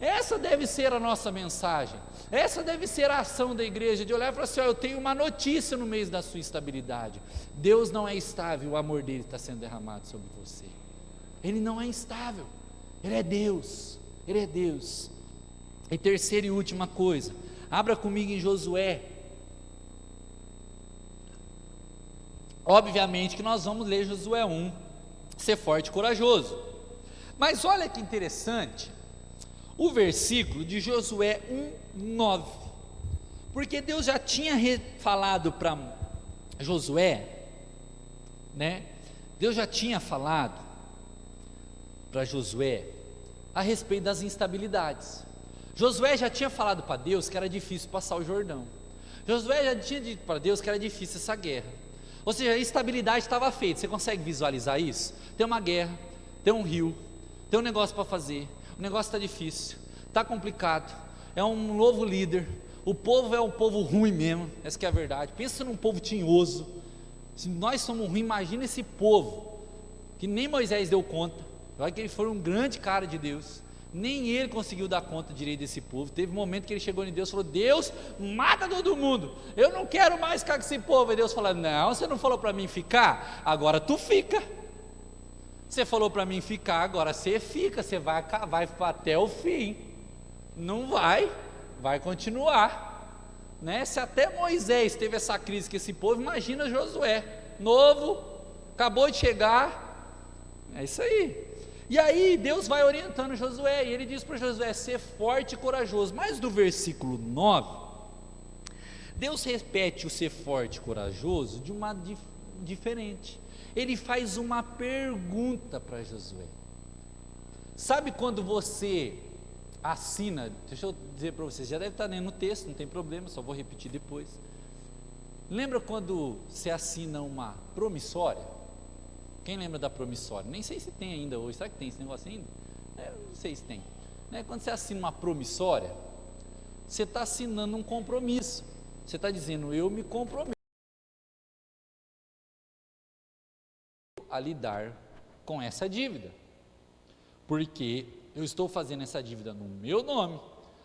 Essa deve ser a nossa mensagem, essa deve ser a ação da igreja, de olhar e falar assim: ó, eu tenho uma notícia no meio da sua instabilidade. Deus não é estável, o amor dele está sendo derramado sobre você. Ele não é instável, Ele é Deus, Ele é Deus. E terceira e última coisa, abra comigo em Josué. Obviamente que nós vamos ler Josué 1, ser forte e corajoso. Mas olha que interessante, o versículo de Josué 1:9, porque Deus já tinha falado para Josué, né? Deus já tinha falado para Josué a respeito das instabilidades. Josué já tinha falado para Deus que era difícil passar o Jordão. Josué já tinha dito para Deus que era difícil essa guerra. Ou seja, a estabilidade estava feita. Você consegue visualizar isso? Tem uma guerra, tem um rio, tem um negócio para fazer, o negócio está difícil, está complicado, é um novo líder, o povo é um povo ruim mesmo, essa que é a verdade. Pensa num povo tinhoso. Se nós somos ruins, imagina esse povo, que nem Moisés deu conta. Olha que ele foi um grande cara de Deus, nem ele conseguiu dar conta direito desse povo. Teve um momento que ele chegou em Deus e falou: Deus, mata todo mundo, eu não quero mais ficar com esse povo. E Deus falou: não, você não falou para mim ficar, agora tu fica. Você falou para mim ficar, agora você fica, você vai até o fim. Não vai continuar, né? Se até Moisés teve essa crise com esse povo, imagina Josué, novo, acabou de chegar. É isso aí. E aí Deus vai orientando Josué, e ele diz para Josué: ser forte e corajoso. Mas do versículo 9, Deus repete o ser forte e corajoso de uma diferente. Ele faz uma pergunta para Josué. Sabe quando você assina, deixa eu dizer para vocês, já deve estar lendo o texto, não tem problema, só vou repetir depois. Lembra quando você assina uma promissória? Quem lembra da promissória? Nem sei se tem ainda hoje. Será que tem esse negócio ainda? Não sei se tem, né? Quando você assina uma promissória, você está assinando um compromisso. Você está dizendo: eu me comprometo a lidar com essa dívida, porque eu estou fazendo essa dívida no meu nome.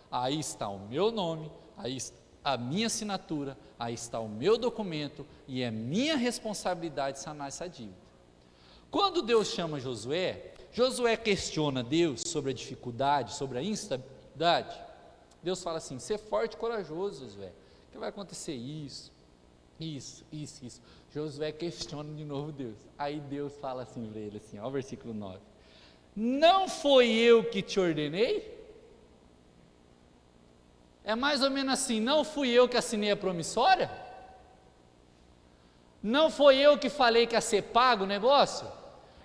Aí está o meu nome, aí a minha assinatura, aí está o meu documento e é minha responsabilidade sanar essa dívida. Quando Deus chama Josué, Josué questiona Deus sobre a dificuldade, sobre a instabilidade. Deus fala assim: ser forte e corajoso, Josué, que vai acontecer isso. Josué questiona de novo Deus. Aí Deus fala assim para ele, assim, ó, versículo 9: não foi eu que te ordenei? É mais ou menos assim: não fui eu que assinei a promissória? Não foi eu que falei que ia ser pago o negócio?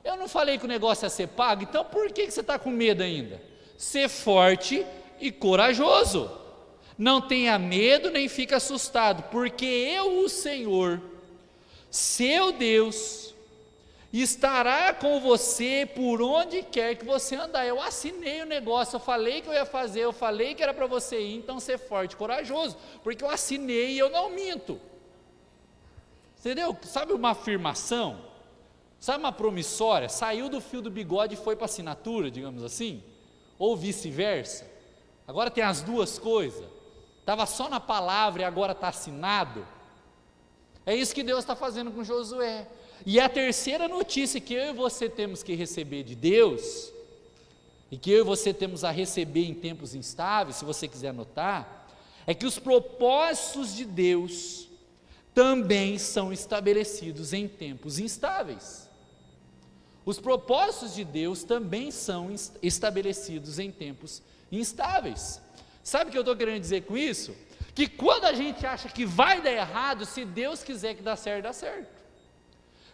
Eu não falei que o negócio ia ser pago, então por que você está com medo ainda? Ser forte e corajoso, não tenha medo nem fique assustado, porque eu, o Senhor, seu Deus, estará com você por onde quer que você andar. Eu assinei o negócio, eu falei que eu ia fazer, eu falei que era para você ir, então ser forte e corajoso, porque eu assinei e eu não minto. Entendeu? Sabe uma afirmação? Sabe uma promissória? Saiu do fio do bigode e foi para a assinatura, digamos assim? Ou vice-versa? Agora tem as duas coisas. Estava só na palavra e agora está assinado. É isso que Deus está fazendo com Josué. E a terceira notícia que eu e você temos que receber de Deus, e que eu e você temos a receber em tempos instáveis, se você quiser anotar, é que os propósitos de Deus também são estabelecidos em tempos instáveis. Os propósitos de Deus também são estabelecidos em tempos instáveis. Sabe o que eu estou querendo dizer com isso? Que quando a gente acha que vai dar errado, se Deus quiser que dá certo, dá certo.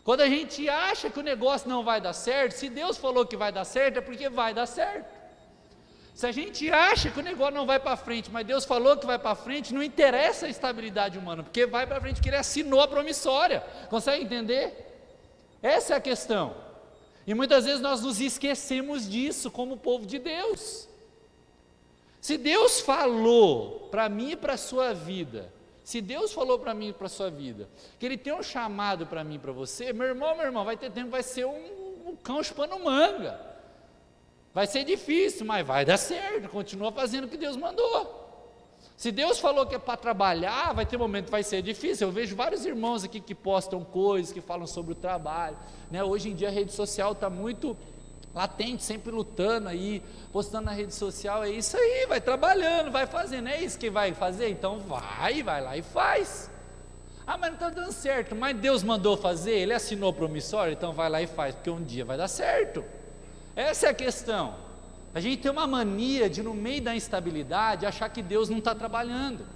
Quando a gente acha que o negócio não vai dar certo, se Deus falou que vai dar certo, é porque vai dar certo. Se a gente acha que o negócio não vai para frente, mas Deus falou que vai para frente, não interessa a estabilidade humana, porque vai para frente porque Ele assinou a promissória. Consegue entender? Essa é a questão. E muitas vezes nós nos esquecemos disso como povo de Deus. Se Deus falou para mim e para a sua vida, se Deus falou para mim e para a sua vida, que Ele tem um chamado para mim e para você, meu irmão, vai ter tempo, vai ser um cão chupando manga. Vai ser difícil, mas vai dar certo, continua fazendo o que Deus mandou. Se Deus falou que é para trabalhar, vai ter momento que vai ser difícil. Eu vejo vários irmãos aqui que postam coisas, que falam sobre o trabalho, né? Hoje em dia a rede social está muito latente, sempre lutando aí, postando na rede social, é isso aí, vai trabalhando, vai fazendo, é isso que vai fazer? Então vai lá e faz. Ah, mas não está dando certo, mas Deus mandou fazer, Ele assinou promissório, então vai lá e faz, porque um dia vai dar certo. Essa é a questão. A gente tem uma mania de, no meio da instabilidade, achar que Deus não está trabalhando.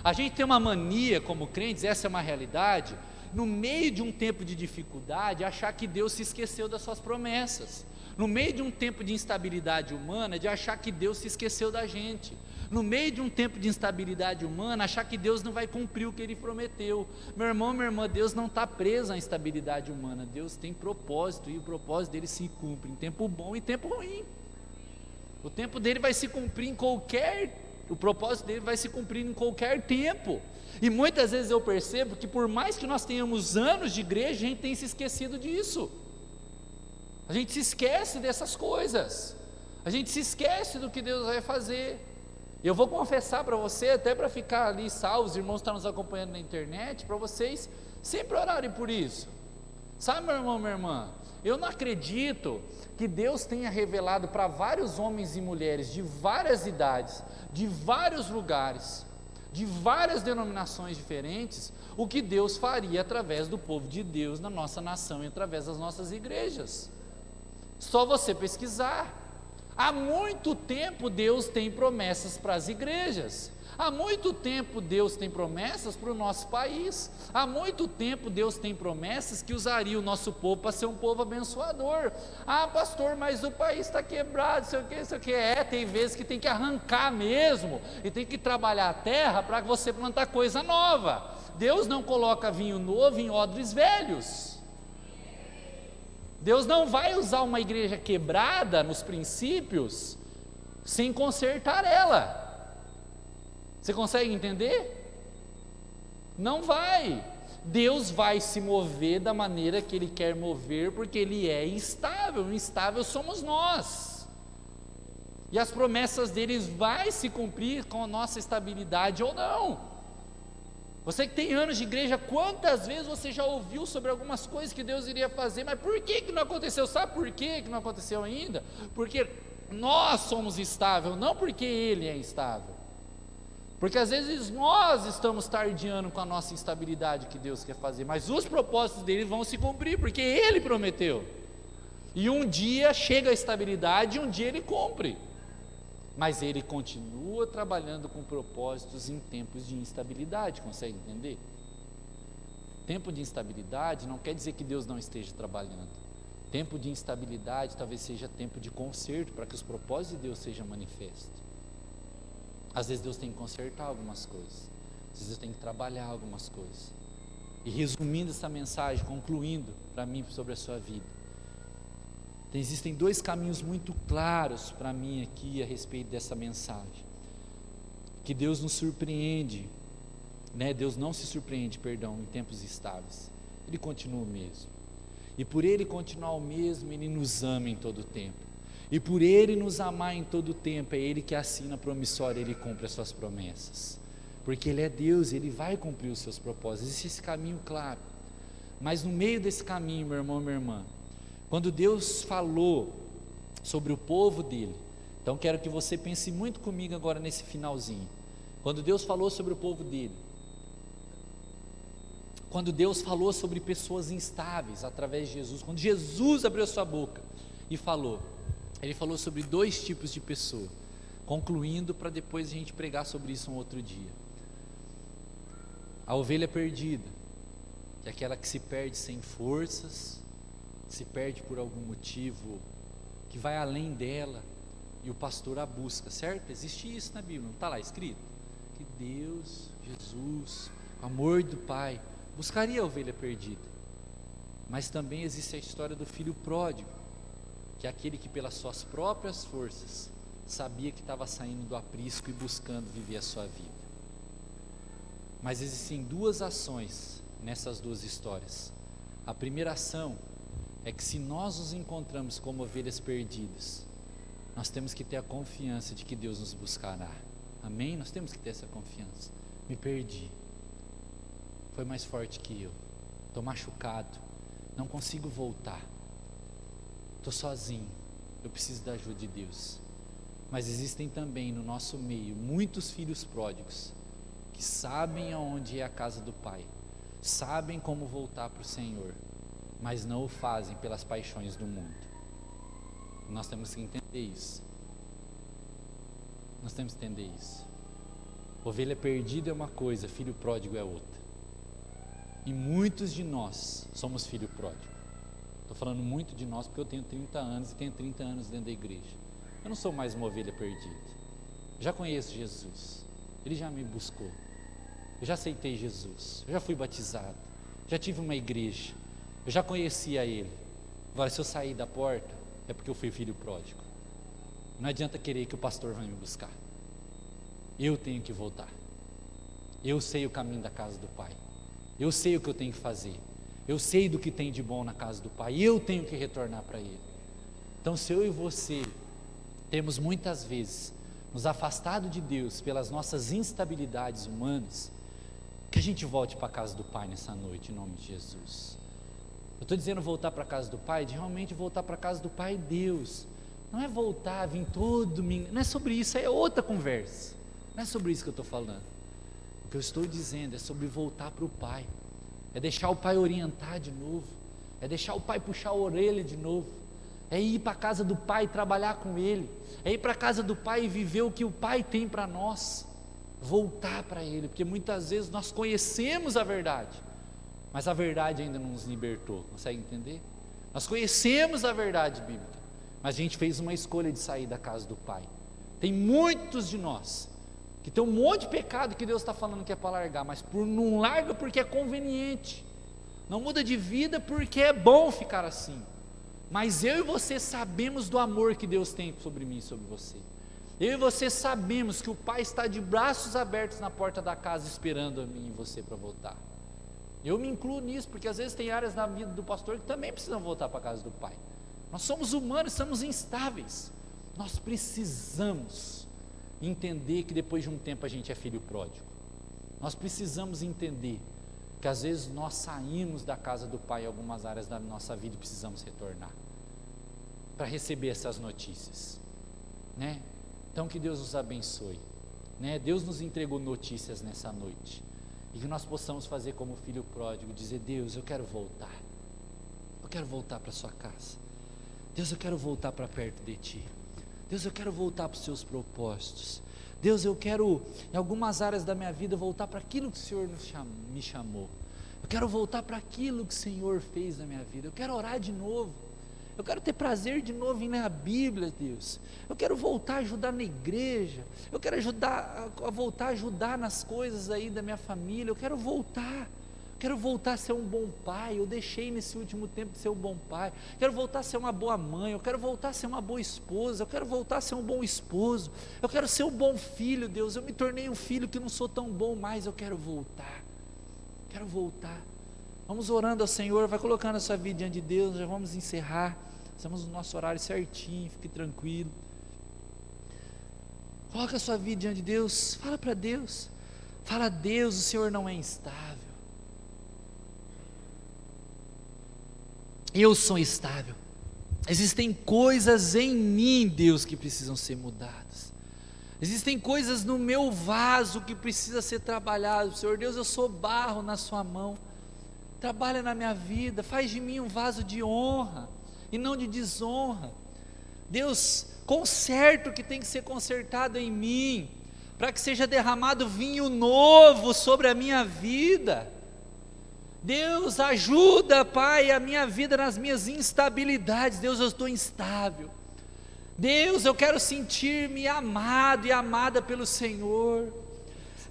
A gente tem uma mania, como crentes, essa é uma realidade, no meio de um tempo de dificuldade, achar que Deus se esqueceu das suas promessas. No meio de um tempo de instabilidade humana, de achar que Deus se esqueceu da gente. No meio de um tempo de instabilidade humana, achar que Deus não vai cumprir o que Ele prometeu. Meu irmão, minha irmã, Deus não está preso à instabilidade humana. Deus tem propósito, e o propósito dele se cumpre em tempo bom e tempo ruim. O tempo dele vai se cumprir o propósito dele vai se cumprir em qualquer tempo. E muitas vezes eu percebo que por mais que nós tenhamos anos de igreja, a gente tem se esquecido disso. A gente se esquece dessas coisas. A gente se esquece do que Deus vai fazer. Eu vou confessar para você, até para ficar ali salvo, os irmãos estão nos acompanhando na internet, para vocês sempre orarem por isso. Sabe, meu irmão, minha irmã, eu não acredito que Deus tenha revelado para vários homens e mulheres de várias idades, de vários lugares, de várias denominações diferentes, o que Deus faria através do povo de Deus na nossa nação e através das nossas igrejas. Só você pesquisar. Há muito tempo Deus tem promessas para as igrejas. Há muito tempo Deus tem promessas para o nosso país. Há muito tempo Deus tem promessas que usaria o nosso povo para ser um povo abençoador. Ah, pastor, mas o país está quebrado, sei o que. Tem vezes que tem que arrancar mesmo, e tem que trabalhar a terra para você plantar coisa nova. Deus não coloca vinho novo em odres velhos. Deus não vai usar uma igreja quebrada nos princípios sem consertar ela. Você consegue entender? Não vai. Deus vai se mover da maneira que Ele quer mover, porque Ele é instável. O instável somos nós. E as promessas deles vai se cumprir com a nossa estabilidade ou não. Você que tem anos de igreja, quantas vezes você já ouviu sobre algumas coisas que Deus iria fazer, mas por que não aconteceu? Sabe por que não aconteceu ainda? Porque nós somos estáveis, não porque Ele é instável. Porque às vezes nós estamos tardiando com a nossa instabilidade que Deus quer fazer, mas os propósitos dele vão se cumprir, porque Ele prometeu. E um dia chega a estabilidade, e um dia Ele cumpre. Mas Ele continua trabalhando com propósitos em tempos de instabilidade, consegue entender? Tempo de instabilidade não quer dizer que Deus não esteja trabalhando. Tempo de instabilidade talvez seja tempo de conserto, para que os propósitos de Deus sejam manifestos. Às vezes Deus tem que consertar algumas coisas, às vezes Deus tem que trabalhar algumas coisas. E resumindo essa mensagem, concluindo para mim sobre a sua vida, existem dois caminhos muito claros para mim aqui a respeito dessa mensagem. Que Deus nos surpreende, né? Deus não se surpreende, perdão, em tempos estáveis. Ele continua o mesmo. E por Ele continuar o mesmo, Ele nos ama em todo o tempo. E por Ele nos amar em todo o tempo, é Ele que assina a promissória, Ele cumpre as suas promessas. Porque Ele é Deus, Ele vai cumprir os seus propósitos. Existe esse caminho claro. Mas no meio desse caminho, meu irmão, minha irmã, quando Deus falou sobre o povo dele, então quero que você pense muito comigo agora nesse finalzinho. Quando Deus falou sobre o povo dele, quando Deus falou sobre pessoas instáveis através de Jesus, quando Jesus abriu sua boca e falou, Ele falou sobre dois tipos de pessoa, concluindo para depois a gente pregar sobre isso um outro dia. A ovelha perdida, que é aquela que se perde sem forças, se perde por algum motivo que vai além dela, e o pastor a busca, certo? Existe isso na Bíblia, não está lá escrito? Que Deus, Jesus, o amor do Pai, buscaria a ovelha perdida. Mas também existe a história do filho pródigo, que é aquele que pelas suas próprias forças sabia que estava saindo do aprisco e buscando viver a sua vida. Mas existem duas ações nessas duas histórias. A primeira ação é que se nós nos encontramos como ovelhas perdidas, nós temos que ter a confiança de que Deus nos buscará. Amém? Nós temos que ter essa confiança. Me perdi, foi mais forte que eu, estou machucado, não consigo voltar, estou sozinho, eu preciso da ajuda de Deus. Mas existem também no nosso meio muitos filhos pródigos que sabem aonde é a casa do Pai, sabem como voltar para o Senhor, mas não o fazem pelas paixões do mundo. Nós temos que entender isso. Nós temos que entender isso. Ovelha perdida é uma coisa, filho pródigo é outra. E muitos de nós somos filho pródigo. Estou falando muito de nós porque eu tenho 30 anos e tenho 30 anos dentro da igreja. Eu não sou mais uma ovelha perdida. Já conheço Jesus. Ele já me buscou. Eu já aceitei Jesus. Eu já fui batizado. Já tive uma igreja. Eu já conhecia Ele. Agora, se eu sair da porta, é porque eu fui filho pródigo. Não adianta querer que o pastor vai me buscar. Eu tenho que voltar. Eu sei o caminho da casa do Pai. Eu sei o que eu tenho que fazer. Eu sei do que tem de bom na casa do Pai. Eu tenho que retornar para Ele. Então, se eu e você temos muitas vezes nos afastado de Deus pelas nossas instabilidades humanas, que a gente volte para a casa do Pai nessa noite, em nome de Jesus. Eu estou dizendo voltar para a casa do Pai, de realmente voltar para a casa do Pai Deus. Não é voltar, vir todo domingo, não é sobre isso, é outra conversa. Não é sobre isso que eu estou falando. O que eu estou dizendo é sobre voltar para o Pai. É deixar o Pai orientar de novo. É deixar o Pai puxar a orelha de novo. É ir para a casa do Pai e trabalhar com Ele. É ir para a casa do Pai e viver o que o Pai tem para nós. Voltar para Ele, porque muitas vezes nós conhecemos a verdade, mas a verdade ainda não nos libertou. Consegue entender? Nós conhecemos a verdade bíblica, mas a gente fez uma escolha de sair da casa do Pai. Tem muitos de nós que tem um monte de pecado que Deus está falando que é para largar, mas não larga porque é conveniente, não muda de vida porque é bom ficar assim. Mas eu e você sabemos do amor que Deus tem sobre mim e sobre você. Eu e você sabemos que o Pai está de braços abertos na porta da casa esperando a mim e você para voltar. Eu me incluo nisso, porque às vezes tem áreas na vida do pastor que também precisam voltar para a casa do Pai. Nós somos humanos, somos instáveis. Nós precisamos entender que depois de um tempo a gente é filho pródigo. Nós precisamos entender que às vezes nós saímos da casa do Pai em algumas áreas da nossa vida e precisamos retornar para receber essas notícias, né? Então que Deus nos abençoe, né? Deus nos entregou notícias nessa noite, e que nós possamos fazer como o filho pródigo, dizer: Deus, eu quero voltar para a sua casa. Deus, eu quero voltar para perto de Ti. Deus, eu quero voltar para os Seus propósitos. Deus, eu quero, em algumas áreas da minha vida, voltar para aquilo que o Senhor me chamou. Eu quero voltar para aquilo que o Senhor fez na minha vida. Eu quero orar de novo. Eu quero ter prazer de novo em ler a Bíblia, Deus. Eu quero voltar a ajudar na igreja. Eu quero voltar a ajudar nas coisas aí da minha família. Eu quero voltar a ser um bom pai. Eu deixei nesse último tempo de ser um bom pai. Quero voltar a ser uma boa mãe. Eu quero voltar a ser uma boa esposa. Eu quero voltar a ser um bom esposo. Eu quero ser um bom filho, Deus. Eu me tornei um filho que não sou tão bom mais. Eu quero voltar. Vamos orando ao Senhor. Vai colocando a sua vida diante de Deus. Já vamos encerrar. Estamos no nosso horário certinho. Fique tranquilo. Coloca a sua vida diante de Deus. Fala para Deus. Fala: Deus, o Senhor não é instável. Eu sou estável. Existem coisas em mim, Deus, que precisam ser mudadas. Existem coisas no meu vaso que precisa ser trabalhado. Senhor Deus, eu sou barro na sua mão. Trabalha na minha vida, faz de mim um vaso de honra e não de desonra. Deus, conserta o que tem que ser consertado em mim, para que seja derramado vinho novo sobre a minha vida. Deus, ajuda, Pai, a minha vida nas minhas instabilidades. Deus, eu estou instável. Deus, eu quero sentir-me amado e amada pelo Senhor.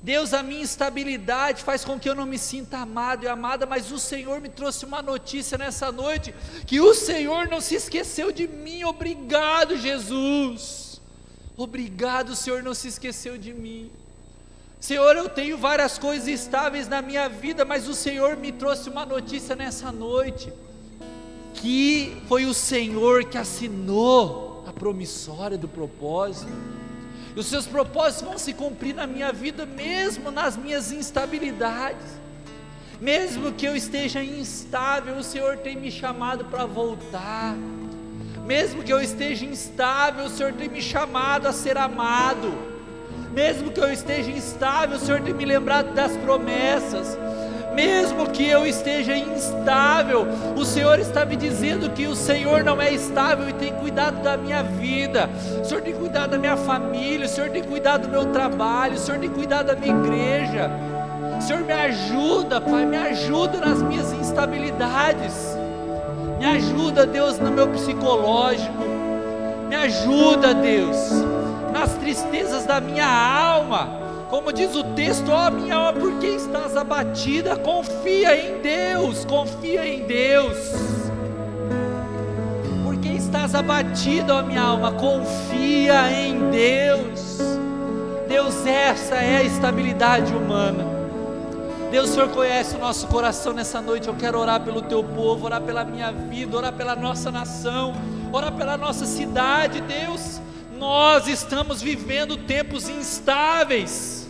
Deus, a minha instabilidade faz com que eu não me sinta amado e amada, mas o Senhor me trouxe uma notícia nessa noite, que o Senhor não se esqueceu de mim. Obrigado, Jesus. Obrigado, o Senhor não se esqueceu de mim. Senhor, eu tenho várias coisas estáveis na minha vida, mas o Senhor me trouxe uma notícia nessa noite, que foi o Senhor que assinou a promissória do propósito, e os seus propósitos vão se cumprir na minha vida, mesmo nas minhas instabilidades. Mesmo que eu esteja instável, o Senhor tem me chamado para voltar. Mesmo que eu esteja instável, o Senhor tem me chamado a ser amado. Mesmo que eu esteja instável, o Senhor tem me lembrado das promessas. Mesmo que eu esteja instável, o Senhor está me dizendo que o Senhor não é estável e tem cuidado da minha vida. O Senhor tem cuidado da minha família, o Senhor tem cuidado do meu trabalho, o Senhor tem cuidado da minha igreja. O Senhor me ajuda, Pai, me ajuda nas minhas instabilidades. Me ajuda, Deus, no meu psicológico. Me ajuda, Deus, nas tristezas da minha alma. Como diz o texto: ó minha alma, por que estás abatida? Confia em Deus, confia em Deus. Por que estás abatida, ó minha alma? Confia em Deus. Deus, essa é a estabilidade humana. Deus, o Senhor conhece o nosso coração nessa noite. Eu quero orar pelo teu povo, orar pela minha vida, orar pela nossa nação, orar pela nossa cidade. Deus, nós estamos vivendo tempos instáveis,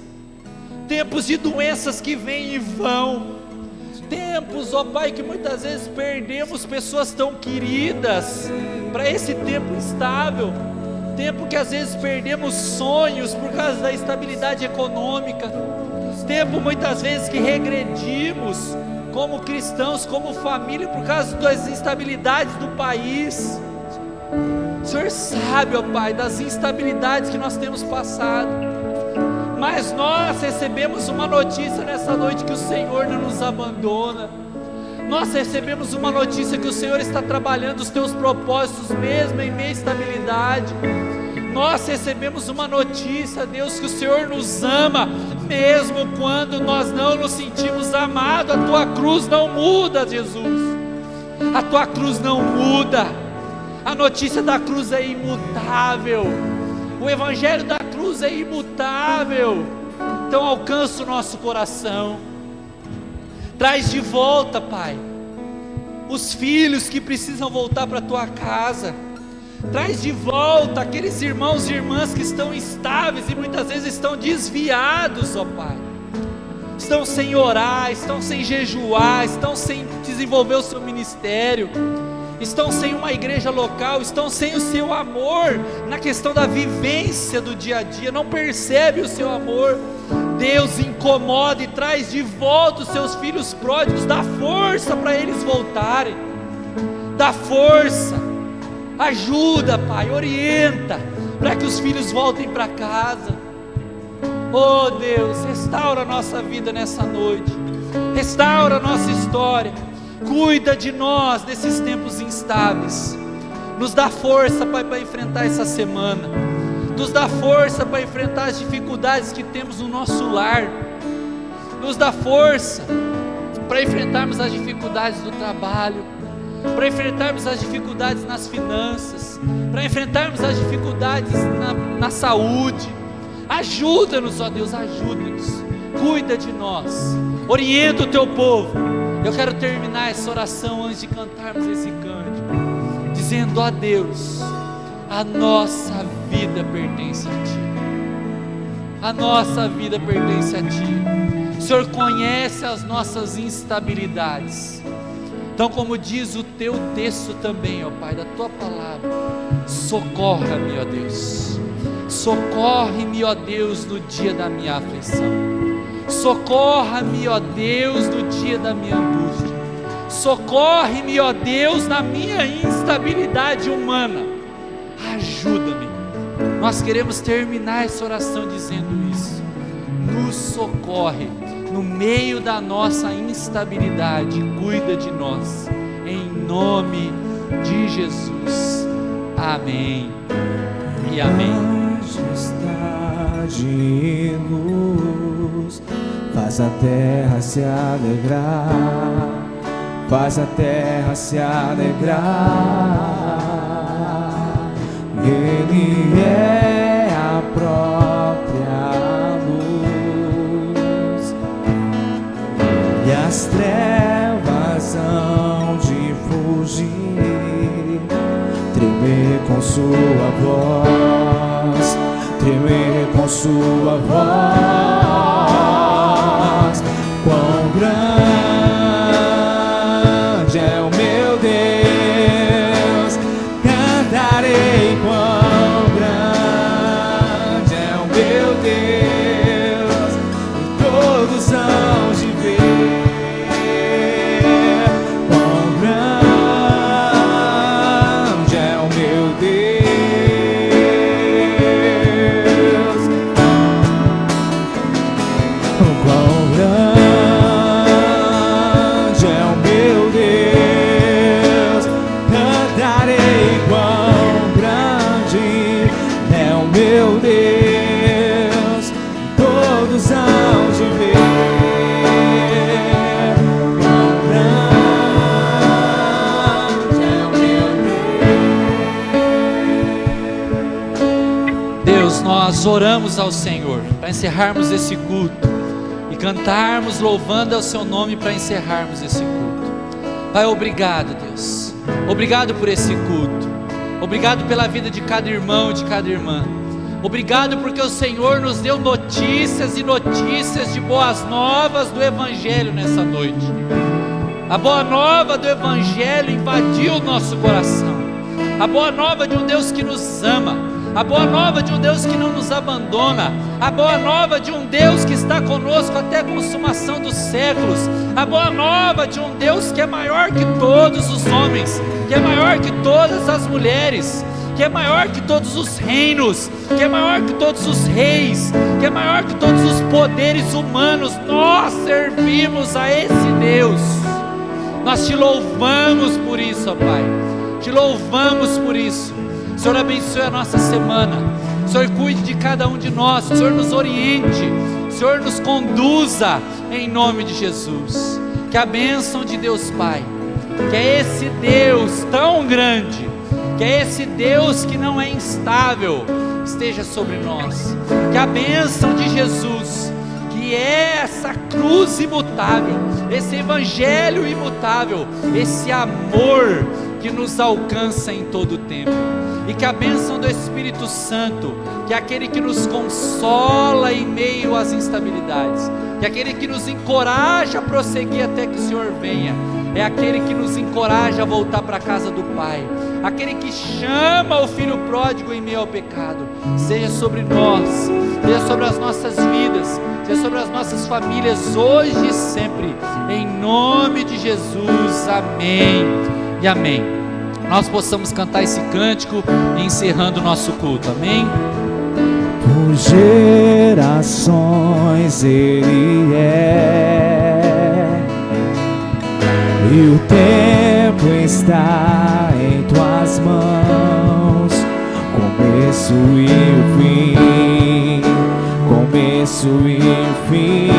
tempos de doenças que vêm e vão, tempos, ó Pai, que muitas vezes perdemos pessoas tão queridas para esse tempo instável, tempo que às vezes perdemos sonhos por causa da instabilidade econômica, tempo muitas vezes que regredimos como cristãos, como família, por causa das instabilidades do país. O Senhor sabe, ó Pai, das instabilidades que nós temos passado, mas nós recebemos uma notícia nessa noite, que o Senhor não nos abandona. Nós recebemos uma notícia que o Senhor está trabalhando os teus propósitos mesmo em meio à instabilidade. Nós recebemos uma notícia, Deus, que o Senhor nos ama mesmo quando nós não nos sentimos amados. A tua cruz não muda, Jesus. A tua cruz não muda. A notícia da cruz é imutável. O evangelho da cruz é imutável. Então alcança o nosso coração. Traz de volta, Pai, os filhos que precisam voltar para a tua casa. Traz de volta aqueles irmãos e irmãs que estão instáveis e muitas vezes estão desviados, ó Pai. estão sem orar, estão sem jejuar, estão sem desenvolver o seu ministério, estão sem uma igreja local, estão sem o seu amor na questão da vivência do dia a dia, não percebe o seu amor. Deus incomoda e traz de volta os seus filhos pródigos, dá força para eles voltarem, dá força, ajuda, Pai, orienta, para que os filhos voltem para casa. Oh Deus, restaura a nossa vida nessa noite, restaura a nossa história, cuida de nós nesses tempos instáveis, nos dá força, Pai, para enfrentar essa semana, nos dá força para enfrentar as dificuldades que temos no nosso lar, nos dá força para enfrentarmos as dificuldades do trabalho, para enfrentarmos as dificuldades nas finanças, para enfrentarmos as dificuldades na saúde. Ajuda-nos, ó Deus, ajuda-nos, cuida de nós, orienta o teu povo. Eu quero terminar essa oração antes de cantarmos esse cântico, dizendo: ó Deus, a nossa vida pertence a Ti, a nossa vida pertence a Ti. O Senhor conhece as nossas instabilidades, então, como diz o Teu texto também, ó Pai, da Tua palavra, socorra-me, ó Deus, socorre-me, ó Deus, no dia da minha aflição, socorra-me, ó Deus, no dia da minha angústia, socorre-me, ó Deus, na minha instabilidade humana, ajuda-me. Nós queremos terminar essa oração dizendo isso: nos socorre no meio da nossa instabilidade, cuida de nós, em nome de Jesus, amém e amém. Majestade e luz, faz a terra se alegrar, faz a terra se alegrar. Ele é a própria luz, e as trevas hão de fugir, tremer com sua voz, tremer com sua voz. Quão grande é o meu Deus, cantarei. Quão grande é o meu Deus, e todos hão de ver. Quão grande é o meu Deus, quão grande é o meu Deus, cantarei. Quão grande é o meu Deus, todos hão de ver. Quão grande é o meu Deus, nós oramos ao Senhor para encerrarmos esse culto e cantarmos louvando ao Seu nome para encerrarmos esse culto. Pai, obrigado, Deus, obrigado por esse culto, obrigado pela vida de cada irmão e de cada irmã, obrigado porque o Senhor nos deu notícias e notícias de boas novas do Evangelho nessa noite. A boa nova do Evangelho invadiu o nosso coração, a boa nova de um Deus que nos ama, a boa nova de um Deus que não nos abandona, a boa nova de um Deus que está conosco até a consumação dos séculos, a boa nova de um Deus que é maior que todos os homens, que é maior que todas as mulheres, que é maior que todos os reinos, que é maior que todos os reis, que é maior que todos os poderes humanos. Nós servimos a esse Deus. Nós Te louvamos por isso, ó Pai, Te louvamos por isso. O Senhor abençoe a nossa semana, o Senhor cuide de cada um de nós, o Senhor nos oriente, o Senhor nos conduza, em nome de Jesus. Que a bênção de Deus Pai, que é esse Deus tão grande, que é esse Deus que não é instável, esteja sobre nós. Que a bênção de Jesus, que é essa cruz imutável, esse Evangelho imutável, esse amor que nos alcança em todo o tempo. E que a bênção do Espírito Santo, que é aquele que nos consola em meio às instabilidades, que é aquele que nos encoraja a prosseguir até que o Senhor venha, é aquele que nos encoraja a voltar para a casa do Pai, aquele que chama o filho pródigo em meio ao pecado, seja sobre nós, seja sobre as nossas vidas, seja sobre as nossas famílias, hoje e sempre, em nome de Jesus, amém e amém. Nós possamos cantar esse cântico, encerrando o nosso culto, amém? Por gerações Ele é, e o tempo está em tuas mãos, começo e o fim, começo e o fim.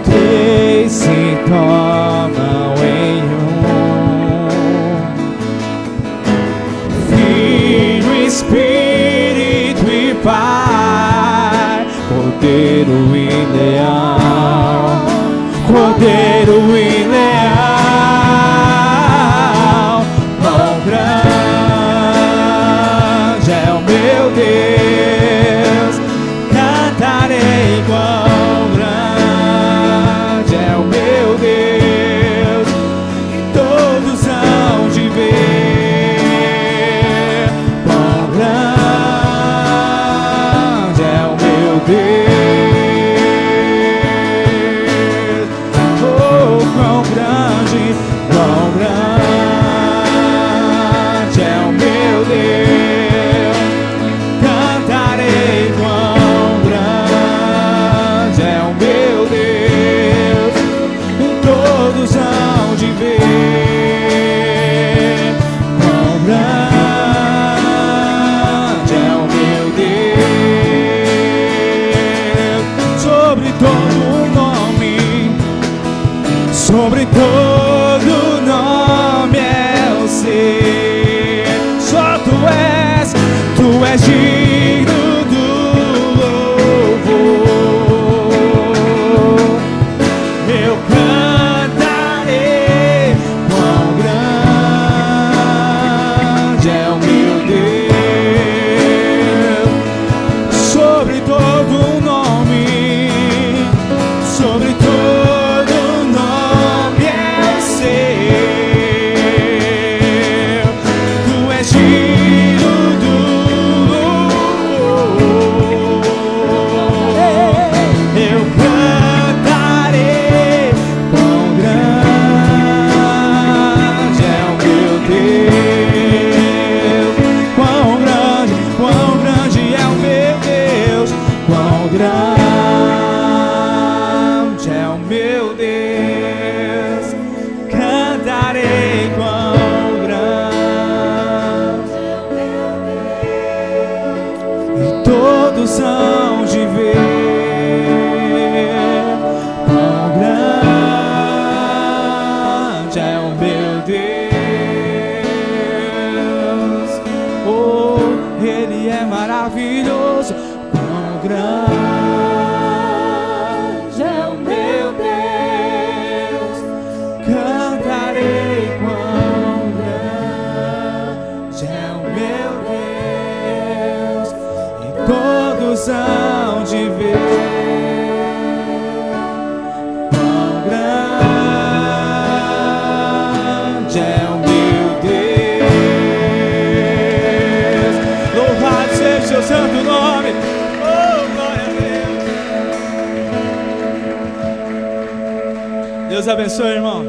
Três se tornam em Filho, Espírito e Pai, Cordeiro e Leão, Cordeiro e Leão. Quão grande é o meu Deus, cantarei. Quão grande é o meu Deus, e todos hão de ver. Quão grande é o meu Deus, oh, quão grande é o meu Deus, cantarei. Quão grande é o meu Deus, e todos hão de ver. Quão grande é o meu Deus, sobre todo nome, sobre todo nome é o ser. Só tu és digno do louvor. Eu cantarei. Quão grande é o meu Deus, sobre todo nome, sobre todo nome é o ser. Tu és digno do louvor. Eu cantarei. Quão grande é o meu Deus, quão grande é o meu Deus, quão grande é o meu Deus, cantarei. Quão grande e todos hão de ver. Quão grande é o meu Deus, oh, Ele é maravilhoso. Quão grande é o meu Deus, cantarei. Quão grande é o meu Deus, e todos hão de ver. Quão grande é o meu Deus, louvado seja o seu santo nome. Oh, glória a Deus. Deus abençoe, irmãos.